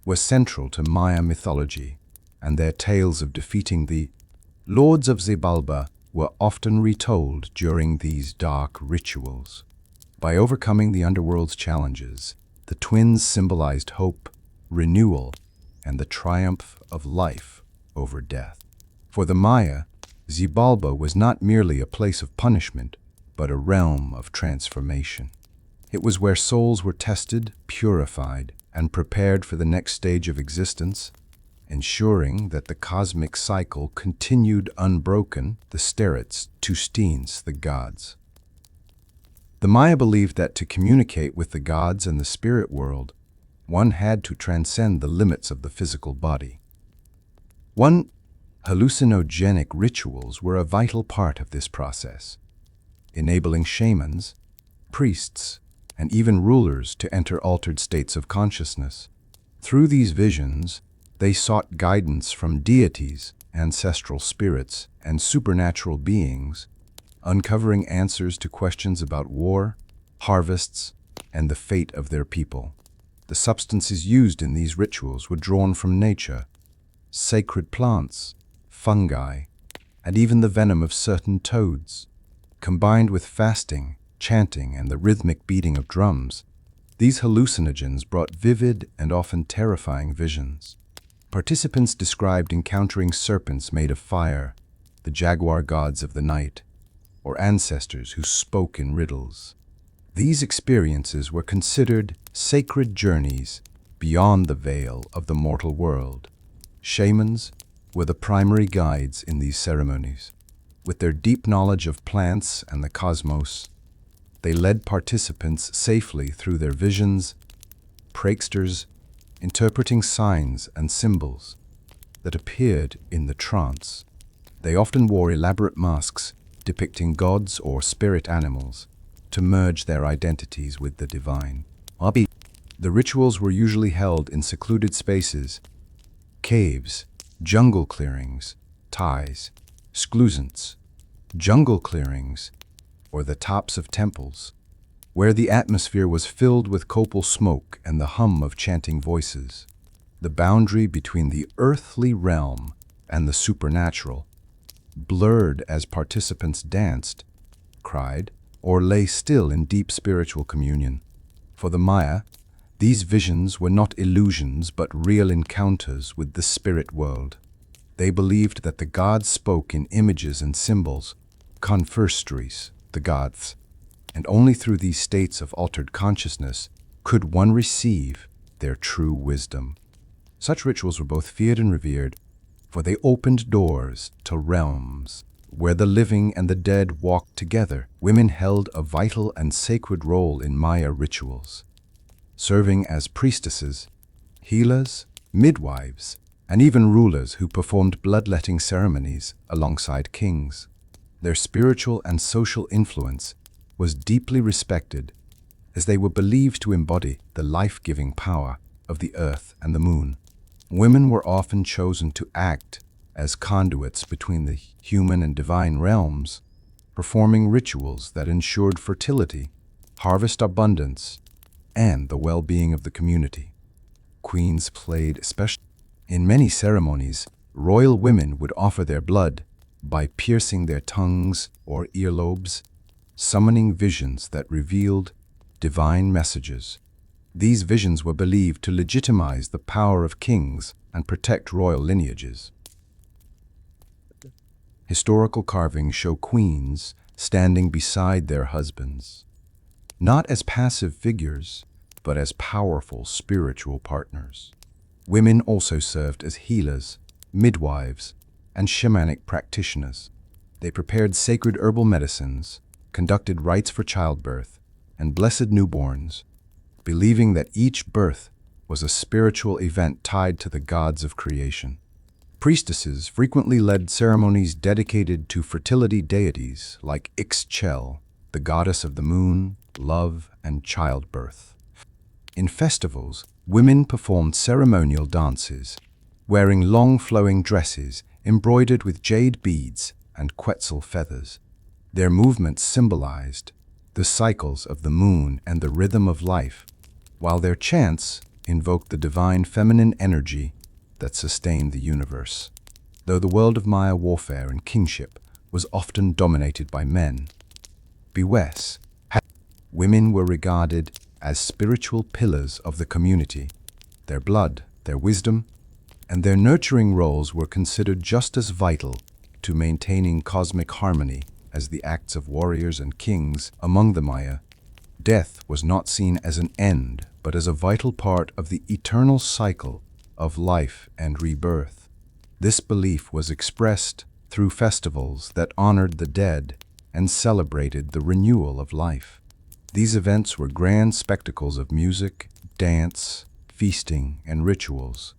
were central to Maya mythology, and their tales of defeating the Lords of Xibalba were often retold during these dark rituals. By overcoming the underworld's challenges, the twins symbolized hope, renewal, and the triumph of life over death. For the Maya, Xibalba was not merely a place of punishment, but a realm of transformation. It was where souls were tested, purified, and prepared for the next stage of existence, ensuring that the cosmic cycle continued unbroken, the Sterets, Tustines, the gods. The Maya believed that to communicate with the gods and the spirit world, one had to transcend the limits of the physical body. Hallucinogenic rituals were a vital part of this process, enabling shamans, priests, and even rulers to enter altered states of consciousness. Through these visions, they sought guidance from deities, ancestral spirits, and supernatural beings, uncovering answers to questions about war, harvests, and the fate of their people. The substances used in these rituals were drawn from nature: sacred plants, fungi, and even the venom of certain toads. Combined with fasting, chanting, and the rhythmic beating of drums, these hallucinogens brought vivid and often terrifying visions. Participants described encountering serpents made of fire, the jaguar gods of the night, or ancestors who spoke in riddles. These experiences were considered sacred journeys beyond the veil of the mortal world. Shamans were the primary guides in these ceremonies. With their deep knowledge of plants and the cosmos, they led participants safely through their visions, pranksters interpreting signs and symbols that appeared in the trance. They often wore elaborate masks depicting gods or spirit animals to merge their identities with the divine. The rituals were usually held in secluded spaces, caves, jungle clearings, ties, exclusants, jungle clearings, or the tops of temples, where the atmosphere was filled with copal smoke and the hum of chanting voices. The boundary between the earthly realm and the supernatural blurred as participants danced, cried, or lay still in deep spiritual communion. For the Maya, these visions were not illusions but real encounters with the spirit world. They believed that the gods spoke in images and symbols, confirstries, the gods, and only through these states of altered consciousness could one receive their true wisdom. Such rituals were both feared and revered, for they opened doors to realms where the living and the dead walked together. Women held a vital and sacred role in Maya rituals, serving as priestesses, healers, midwives, and even rulers who performed bloodletting ceremonies alongside kings. Their spiritual and social influence was deeply respected, as they were believed to embody the life-giving power of the earth and the moon. Women were often chosen to act as conduits between the human and divine realms, performing rituals that ensured fertility, harvest abundance, and the well-being of the community. Queens played especially. In many ceremonies, royal women would offer their blood by piercing their tongues or earlobes, summoning visions that revealed divine messages. These visions were believed to legitimize the power of kings and protect royal lineages. Historical carvings show queens standing beside their husbands, not as passive figures, but as powerful spiritual partners. Women also served as healers, midwives, and shamanic practitioners. They prepared sacred herbal medicines, conducted rites for childbirth, and blessed newborns, believing that each birth was a spiritual event tied to the gods of creation. Priestesses frequently led ceremonies dedicated to fertility deities like Ixchel, the goddess of the moon, love, and childbirth. In festivals, women performed ceremonial dances, wearing long flowing dresses embroidered with jade beads and quetzal feathers. Their movements symbolized the cycles of the moon and the rhythm of life, while their chants invoked the divine feminine energy that sustained the universe. Though the world of Maya warfare and kingship was often dominated by men, women were regarded as spiritual pillars of the community. Their blood, their wisdom, and their nurturing roles were considered just as vital to maintaining cosmic harmony as the acts of warriors and kings among the Maya. Death was not seen as an end, but as a vital part of the eternal cycle of life and rebirth. This belief was expressed through festivals that honored the dead and celebrated the renewal of life. These events were grand spectacles of music, dance, feasting, and rituals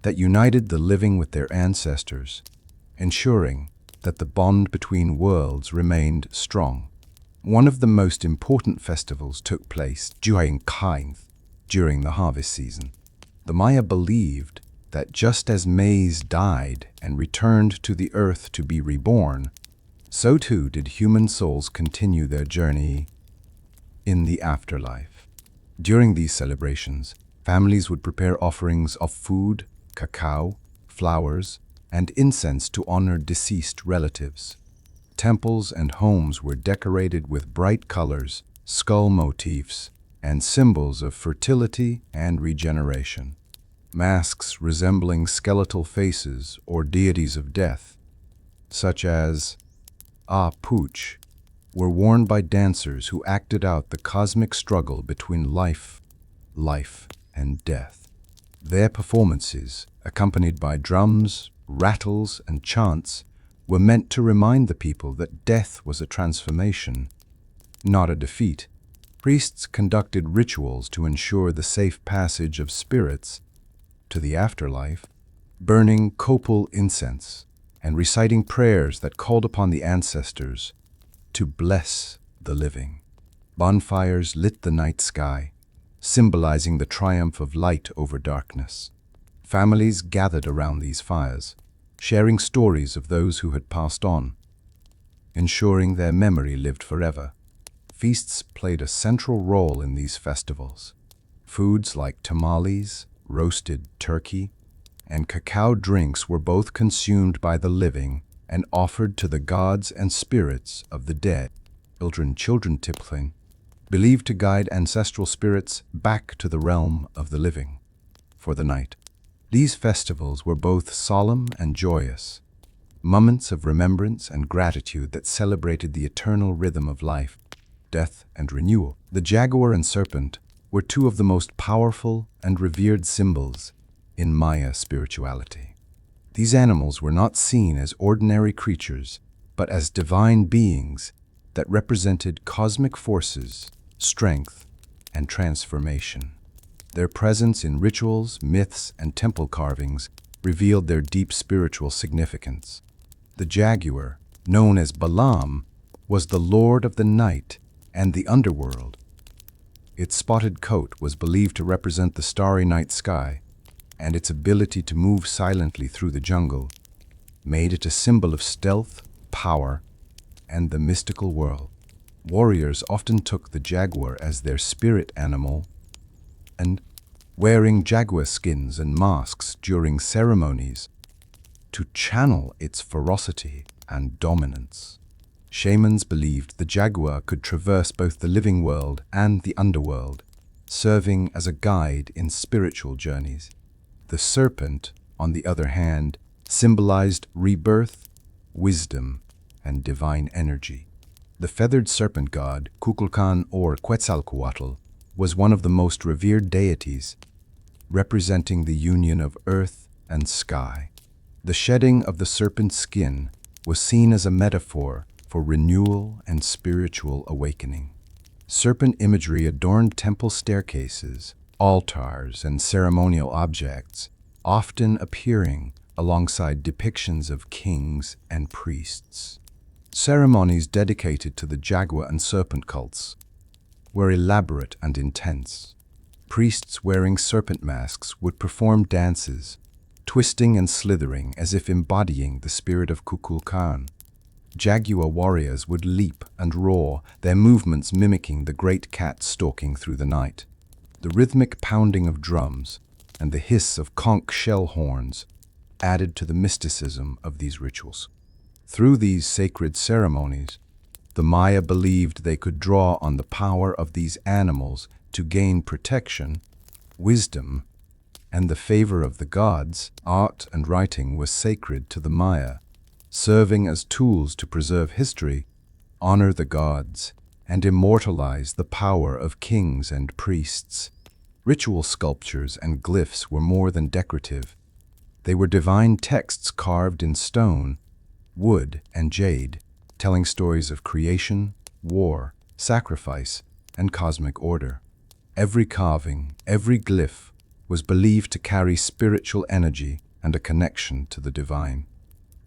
that united the living with their ancestors, ensuring that the bond between worlds remained strong. One of the most important festivals took place during the harvest season. The Maya believed that just as maize died and returned to the earth to be reborn, so too did human souls continue their journey in the afterlife. During these celebrations, families would prepare offerings of food, cacao, flowers, and incense to honor deceased relatives. Temples and homes were decorated with bright colors, skull motifs, and symbols of fertility and regeneration. Masks resembling skeletal faces or deities of death, such as Puch, were worn by dancers who acted out the cosmic struggle between life, and death. Their performances, accompanied by drums, rattles, and chants, were meant to remind the people that death was a transformation, not a defeat. Priests conducted rituals to ensure the safe passage of spirits to the afterlife, burning copal incense and reciting prayers that called upon the ancestors to bless the living. Bonfires lit the night sky, symbolizing the triumph of light over darkness. Families gathered around these fires, sharing stories of those who had passed on, ensuring their memory lived forever. Feasts played a central role in these festivals. Foods like tamales, roasted turkey, and cacao drinks were both consumed by the living and offered to the gods and spirits of the dead. Children Tikal, believed to guide ancestral spirits back to the realm of the living for the night. These festivals were both solemn and joyous, moments of remembrance and gratitude that celebrated the eternal rhythm of life, death, and renewal. The jaguar and serpent were two of the most powerful and revered symbols in Maya spirituality. These animals were not seen as ordinary creatures, but as divine beings that represented cosmic forces, strength, and transformation. Their presence in rituals, myths, and temple carvings revealed their deep spiritual significance. The jaguar, known as Balaam, was the lord of the night and the underworld. Its spotted coat was believed to represent the starry night sky, and its ability to move silently through the jungle made it a symbol of stealth, power, and the mystical world. Warriors often took the jaguar as their spirit animal, and wearing jaguar skins and masks during ceremonies to channel its ferocity and dominance. Shamans believed the jaguar could traverse both the living world and the underworld, serving as a guide in spiritual journeys. The serpent, on the other hand, symbolized rebirth, wisdom, and divine energy. The feathered serpent god, Kukulkan or Quetzalcoatl, was one of the most revered deities, representing the union of earth and sky. The shedding of the serpent's skin was seen as a metaphor for renewal and spiritual awakening. Serpent imagery adorned temple staircases, altars, and ceremonial objects, often appearing alongside depictions of kings and priests. Ceremonies dedicated to the jaguar and serpent cults were elaborate and intense. Priests wearing serpent masks would perform dances, twisting and slithering as if embodying the spirit of Kukulkan. Jaguar warriors would leap and roar, their movements mimicking the great cat stalking through the night. The rhythmic pounding of drums and the hiss of conch shell horns added to the mysticism of these rituals. Through these sacred ceremonies, the Maya believed they could draw on the power of these animals to gain protection, wisdom, and the favor of the gods. Art and writing were sacred to the Maya, serving as tools to preserve history, honor the gods, and immortalize the power of kings and priests. Ritual sculptures and glyphs were more than decorative. They were divine texts carved in stone, wood, and jade, telling stories of creation, war, sacrifice, and cosmic order. Every carving, every glyph, was believed to carry spiritual energy and a connection to the divine.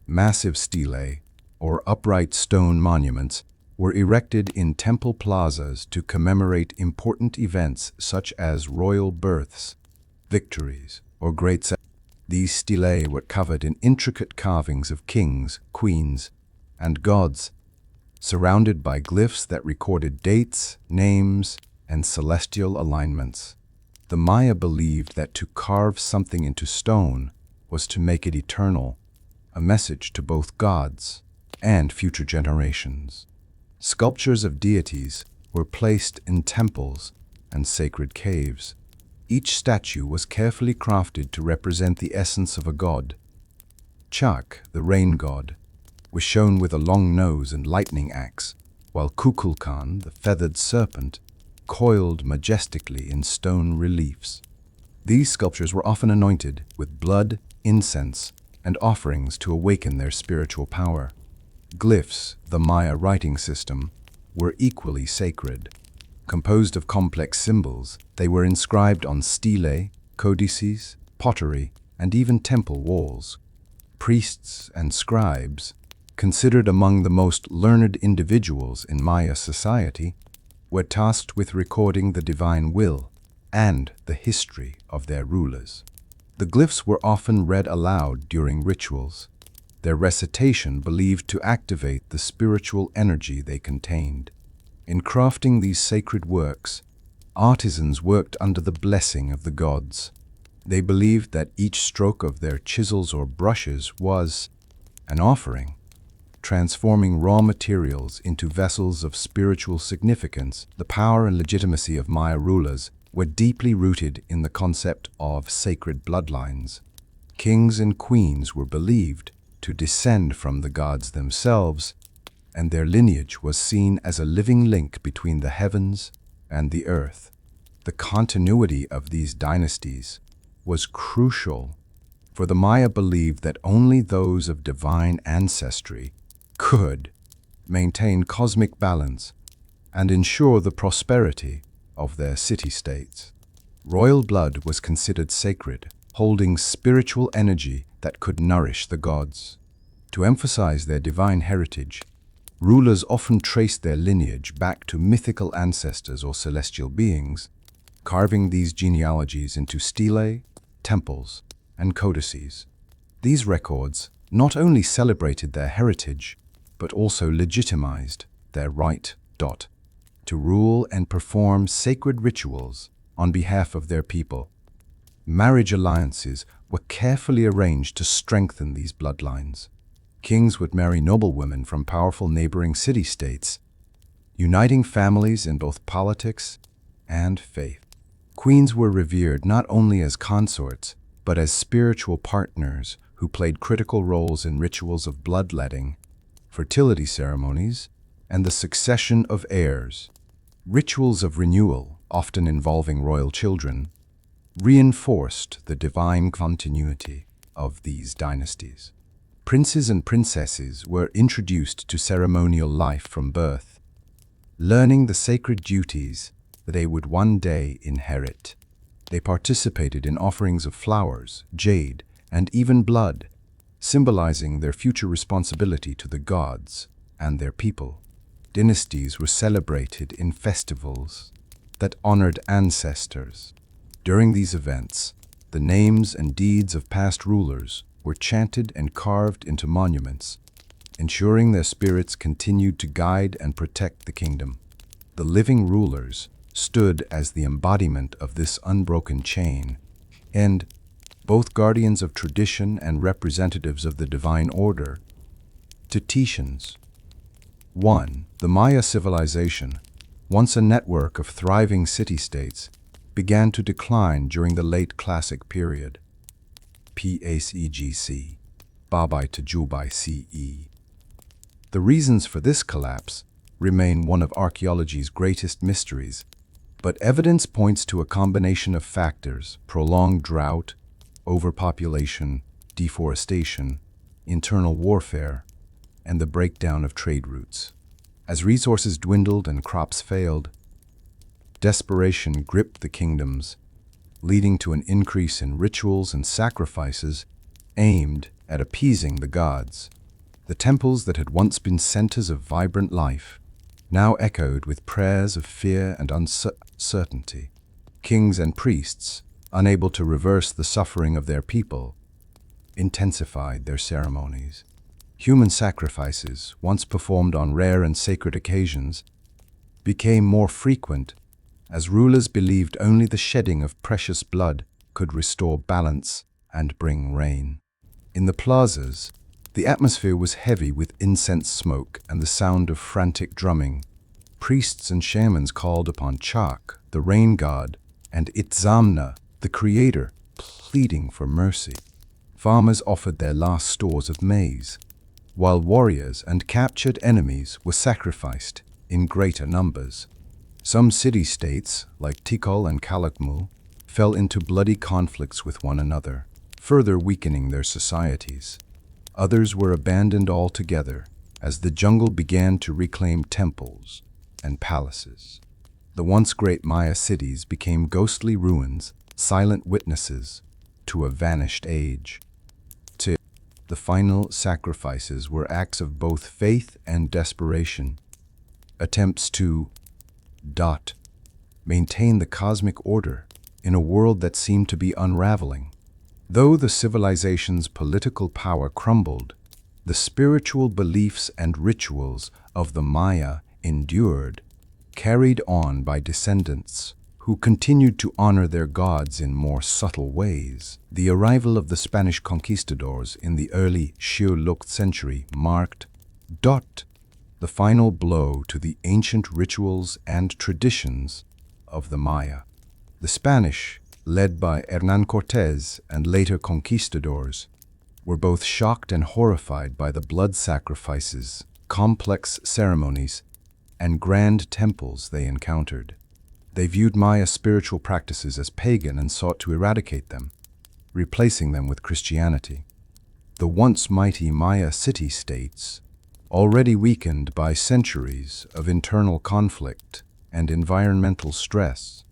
Massive stelae, or upright stone monuments, were erected in temple plazas to commemorate important events such as royal births, victories, or great ceremonies. These stelae were covered in intricate carvings of kings, queens, and gods, surrounded by glyphs that recorded dates, names, and celestial alignments. The Maya believed that to carve something into stone was to make it eternal, a message to both gods and future generations. Sculptures of deities were placed in temples and sacred caves. Each statue was carefully crafted to represent the essence of a god. Chak, the rain god, was shown with a long nose and lightning axe, while Kukulkan, the feathered serpent, coiled majestically in stone reliefs. These sculptures were often anointed with blood, incense, and offerings to awaken their spiritual power. Glyphs, the Maya writing system, were equally sacred. Composed of complex symbols, they were inscribed on stelae, codices, pottery, and even temple walls. Priests and scribes, considered among the most learned individuals in Maya society, were tasked with recording the divine will and the history of their rulers. The glyphs were often read aloud during rituals, their recitation believed to activate the spiritual energy they contained. In crafting these sacred works, artisans worked under the blessing of the gods. They believed that each stroke of their chisels or brushes was an offering, transforming raw materials into vessels of spiritual significance. The power and legitimacy of Maya rulers were deeply rooted in the concept of sacred bloodlines. Kings and queens were believed to descend from the gods themselves, and their lineage was seen as a living link between the heavens and the earth. The continuity of these dynasties was crucial, for the Maya believed that only those of divine ancestry could maintain cosmic balance and ensure the prosperity of their city-states. Royal blood was considered sacred, holding spiritual energy that could nourish the gods. To emphasize their divine heritage, rulers often traced their lineage back to mythical ancestors or celestial beings, carving these genealogies into stelae, temples, and codices. These records not only celebrated their heritage, but also legitimized their right to rule and perform sacred rituals on behalf of their people. Marriage alliances were carefully arranged to strengthen these bloodlines. Kings would marry noblewomen from powerful neighboring city-states, uniting families in both politics and faith. Queens were revered not only as consorts, but as spiritual partners who played critical roles in rituals of bloodletting, fertility ceremonies, and the succession of heirs. Rituals of renewal, often involving royal children, reinforced the divine continuity of these dynasties. Princes and princesses were introduced to ceremonial life from birth, learning the sacred duties that they would one day inherit. They participated in offerings of flowers, jade, and even blood, symbolizing their future responsibility to the gods and their people. Dynasties were celebrated in festivals that honored ancestors. During these events, The names and deeds of past rulers were chanted and carved into monuments, ensuring their spirits continued to guide and protect the kingdom. The living rulers stood as the embodiment of this unbroken chain, and both guardians of tradition and representatives of the divine order. To Chichén. 1. The Maya civilization, once a network of thriving city-states, began to decline during the late Classic period, PACGC, Babai to Jubai CE. The reasons for this collapse remain one of archaeology's greatest mysteries, but evidence points to a combination of factors: prolonged drought, overpopulation, deforestation, internal warfare, and the breakdown of trade routes. As resources dwindled and crops failed, desperation gripped the kingdoms, leading to an increase in rituals and sacrifices aimed at appeasing the gods. The temples that had once been centers of vibrant life now echoed with prayers of fear and uncertainty. Kings and priests, unable to reverse the suffering of their people, intensified their ceremonies. Human sacrifices, once performed on rare and sacred occasions, became more frequent as rulers believed only the shedding of precious blood could restore balance and bring rain. In the plazas, the atmosphere was heavy with incense smoke and the sound of frantic drumming. Priests and shamans called upon Chak, the rain god, and Itzamna, the creator, pleading for mercy. Farmers offered their last stores of maize, while warriors and captured enemies were sacrificed in greater numbers. Some city-states, like Tikal and Kalakmul, fell into bloody conflicts with one another, further weakening their societies. Others were abandoned altogether as the jungle began to reclaim temples and palaces. The once great Maya cities became ghostly ruins, silent witnesses to a vanished age. The final sacrifices were acts of both faith and desperation, attempts to maintain the cosmic order in a world that seemed to be unraveling. Though the civilization's political power crumbled, the spiritual beliefs and rituals of the Maya endured, carried on by descendants who continued to honor their gods in more subtle ways. The arrival of the Spanish conquistadors in the early Xiolok century marked the final blow to the ancient rituals and traditions of the Maya. The Spanish, led by Hernán Cortés and later conquistadors, were both shocked and horrified by the blood sacrifices, complex ceremonies, and grand temples they encountered. They viewed Maya spiritual practices as pagan and sought to eradicate them, replacing them with Christianity. The once mighty Maya city-states, already weakened by centuries of internal conflict and environmental stress,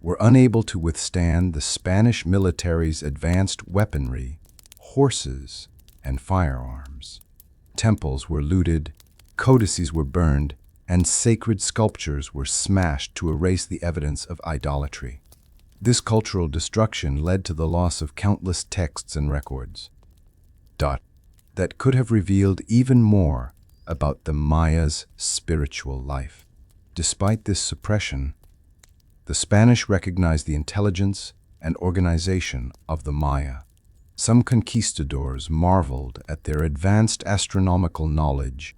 were unable to withstand the Spanish military's advanced weaponry, horses, and firearms. Temples were looted, codices were burned, and sacred sculptures were smashed to erase the evidence of idolatry. This cultural destruction led to the loss of countless texts and records that could have revealed even more about the Maya's spiritual life. Despite this suppression, the Spanish recognized the intelligence and organization of the Maya. Some conquistadors marveled at their advanced astronomical knowledge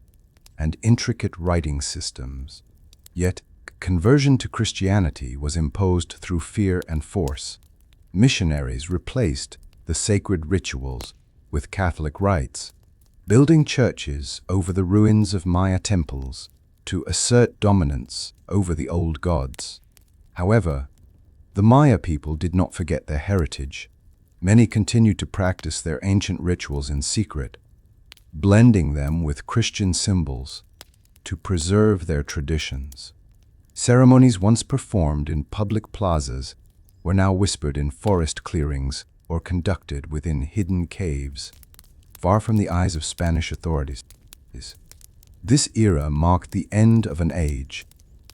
and intricate writing systems. Yet, conversion to Christianity was imposed through fear and force. Missionaries replaced the sacred rituals with Catholic rites, building churches over the ruins of Maya temples to assert dominance over the old gods. However, the Maya people did not forget their heritage. Many continued to practice their ancient rituals in secret, blending them with Christian symbols to preserve their traditions. Ceremonies once performed in public plazas were now whispered in forest clearings or conducted within hidden caves, far from the eyes of Spanish authorities. This era marked the end of an age.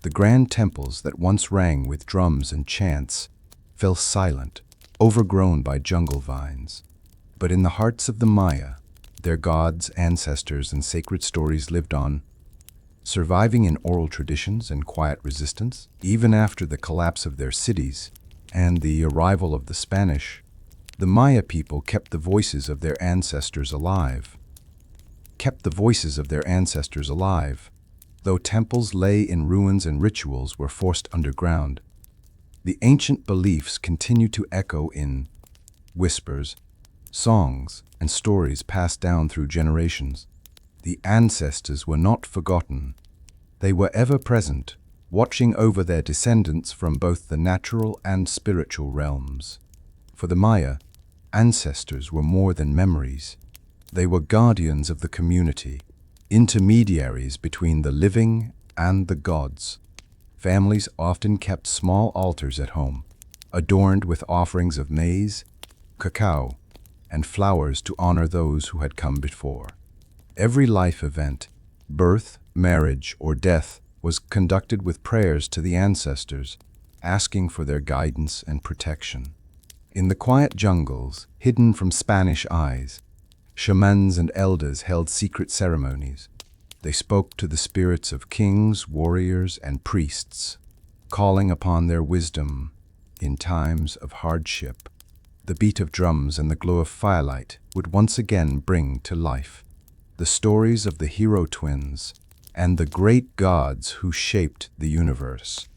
The grand temples that once rang with drums and chants fell silent, overgrown by jungle vines. But in the hearts of the Maya, their gods, ancestors, and sacred stories lived on, surviving in oral traditions and quiet resistance. Even after the collapse of their cities and the arrival of the Spanish, the Maya people kept the voices of their ancestors alive. Though temples lay in ruins and rituals were forced underground, the ancient beliefs continue to echo in whispers, songs, and stories passed down through generations. The ancestors were not forgotten. They were ever present, watching over their descendants from both the natural and spiritual realms. For the Maya, ancestors were more than memories. They were guardians of the community, intermediaries between the living and the gods. Families often kept small altars at home, adorned with offerings of maize, cacao, and flowers to honor those who had come before. Every life event, birth, marriage, or death, was conducted with prayers to the ancestors, asking for their guidance and protection. In the quiet jungles, hidden from Spanish eyes, shamans and elders held secret ceremonies. They spoke to the spirits of kings, warriors, and priests, calling upon their wisdom in times of hardship. The beat of drums and the glow of firelight would once again bring to life the stories of the hero twins and the great gods who shaped the universe.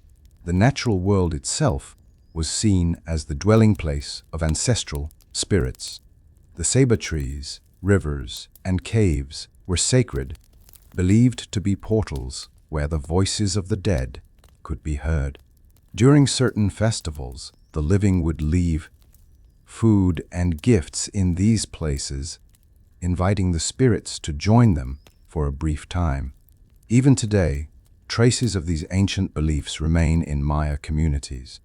The natural world itself was seen as the dwelling place of ancestral spirits. The ceiba trees, rivers, and caves were sacred, believed to be portals where the voices of the dead could be heard. During certain festivals, the living would leave food and gifts in these places, inviting the spirits to join them for a brief time. Even today, traces of these ancient beliefs remain in Maya communities.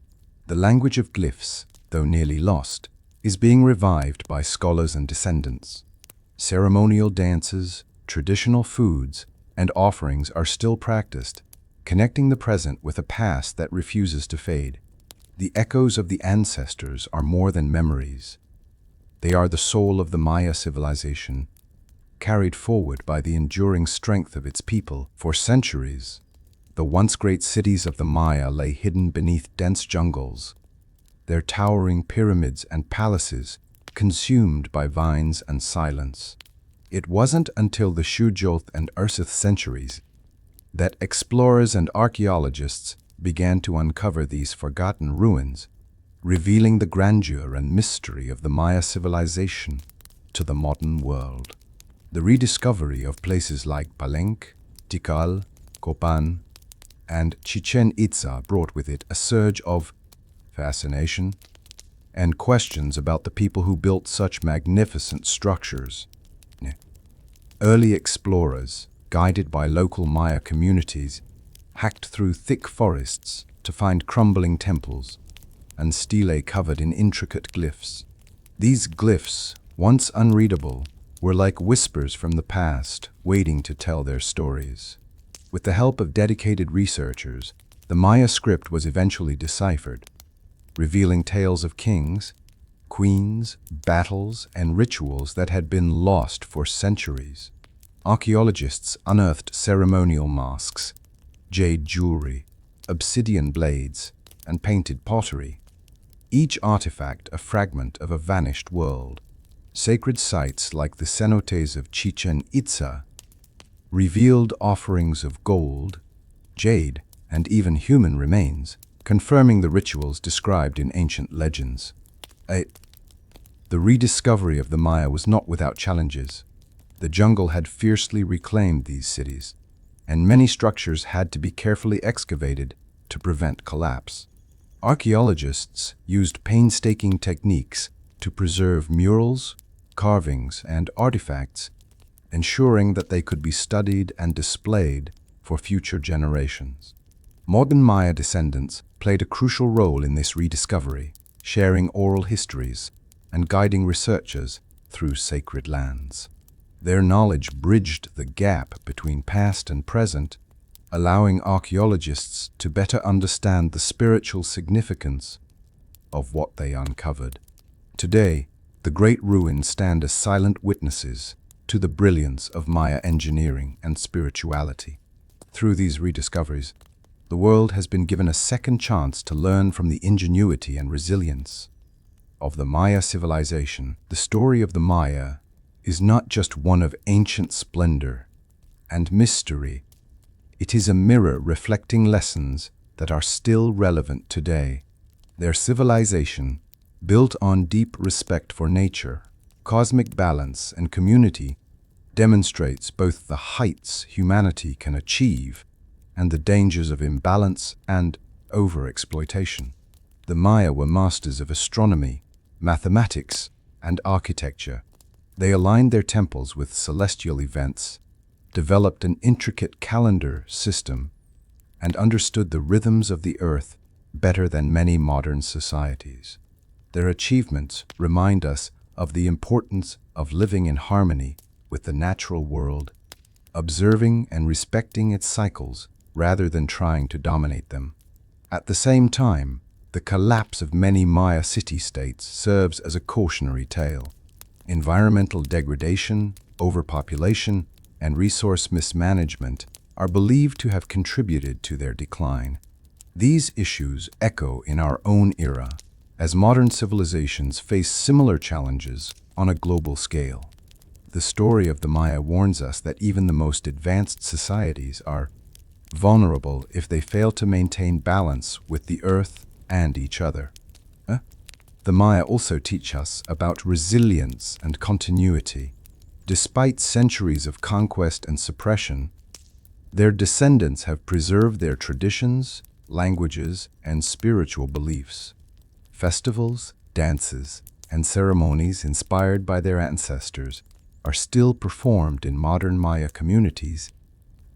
The language of glyphs, though nearly lost, is being revived by scholars and descendants. Ceremonial dances, traditional foods, and offerings are still practiced, connecting the present with a past that refuses to fade. The echoes of the ancestors are more than memories. They are the soul of the Maya civilization, carried forward by the enduring strength of its people for centuries. The once great cities of the Maya lay hidden beneath dense jungles, their towering pyramids and palaces consumed by vines and silence. It wasn't until the Shujoth and Ursith centuries that explorers and archaeologists began to uncover these forgotten ruins, revealing the grandeur and mystery of the Maya civilization to the modern world. The rediscovery of places like Palenque, Tikal, Copán, and Chichén Itzá brought with it a surge of fascination and questions about the people who built such magnificent structures. Early explorers, guided by local Maya communities, hacked through thick forests to find crumbling temples and stelae covered in intricate glyphs. These glyphs, once unreadable, were like whispers from the past, waiting to tell their stories. With the help of dedicated researchers, the Maya script was eventually deciphered, revealing tales of kings, queens, battles, and rituals that had been lost for centuries. Archaeologists unearthed ceremonial masks, jade jewelry, obsidian blades, and painted pottery, each artifact a fragment of a vanished world. Sacred sites like the cenotes of Chichén Itzá revealed offerings of gold, jade, and even human remains, confirming the rituals described in ancient legends. The rediscovery of the Maya was not without challenges. The jungle had fiercely reclaimed these cities, and many structures had to be carefully excavated to prevent collapse. Archaeologists used painstaking techniques to preserve murals, carvings, and artifacts, ensuring that they could be studied and displayed for future generations. Modern Maya descendants played a crucial role in this rediscovery, sharing oral histories and guiding researchers through sacred lands. Their knowledge bridged the gap between past and present, allowing archaeologists to better understand the spiritual significance of what they uncovered. Today, the great ruins stand as silent witnesses to the brilliance of Maya engineering and spirituality. Through these rediscoveries, the world has been given a second chance to learn from the ingenuity and resilience of the Maya civilization. The story of the Maya is not just one of ancient splendor and mystery. It is a mirror reflecting lessons that are still relevant today. Their civilization, built on deep respect for nature, cosmic balance, and community, demonstrates both the heights humanity can achieve and the dangers of imbalance and overexploitation. The Maya were masters of astronomy, mathematics, and architecture. They aligned their temples with celestial events, developed an intricate calendar system, and understood the rhythms of the earth better than many modern societies. Their achievements remind us of the importance of living in harmony with the natural world, observing and respecting its cycles rather than trying to dominate them. At the same time, the collapse of many Maya city-states serves as a cautionary tale. Environmental degradation, overpopulation, and resource mismanagement are believed to have contributed to their decline. These issues echo in our own era, as modern civilizations face similar challenges on a global scale. The story of the Maya warns us that even the most advanced societies are vulnerable if they fail to maintain balance with the earth and each other. The Maya also teach us about resilience and continuity. Despite centuries of conquest and suppression, their descendants have preserved their traditions, languages, and spiritual beliefs. Festivals, dances, and ceremonies inspired by their ancestors are still performed in modern Maya communities,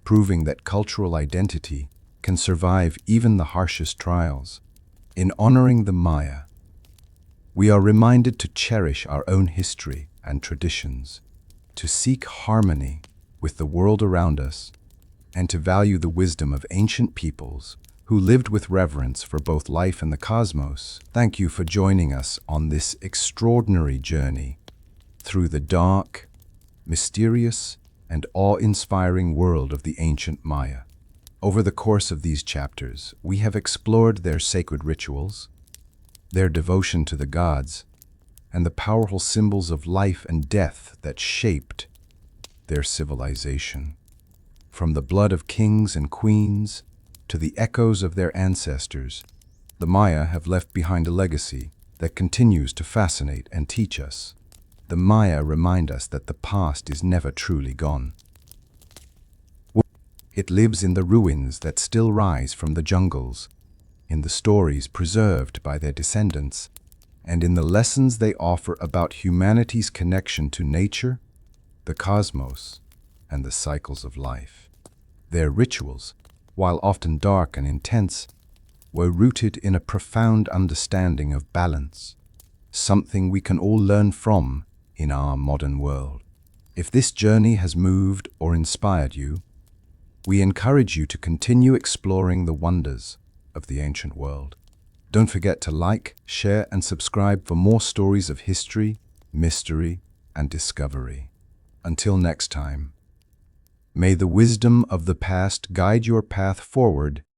proving that cultural identity can survive even the harshest trials. In honoring the Maya, we are reminded to cherish our own history and traditions, to seek harmony with the world around us, and to value the wisdom of ancient peoples who lived with reverence for both life and the cosmos. Thank you for joining us on this extraordinary journey through the dark, mysterious, and awe-inspiring world of the ancient Maya. Over the course of these chapters, we have explored their sacred rituals, their devotion to the gods, and the powerful symbols of life and death that shaped their civilization. From the blood of kings and queens to the echoes of their ancestors, the Maya have left behind a legacy that continues to fascinate and teach us. The Maya remind us that the past is never truly gone. It lives in the ruins that still rise from the jungles, in the stories preserved by their descendants, and in the lessons they offer about humanity's connection to nature, the cosmos, and the cycles of life. Their rituals, while often dark and intense, were rooted in a profound understanding of balance, something we can all learn from in our modern world. If this journey has moved or inspired you, we encourage you to continue exploring the wonders of the ancient world. Don't forget to like, share, and subscribe for more stories of history, mystery, and discovery. Until next time, may the wisdom of the past guide your path forward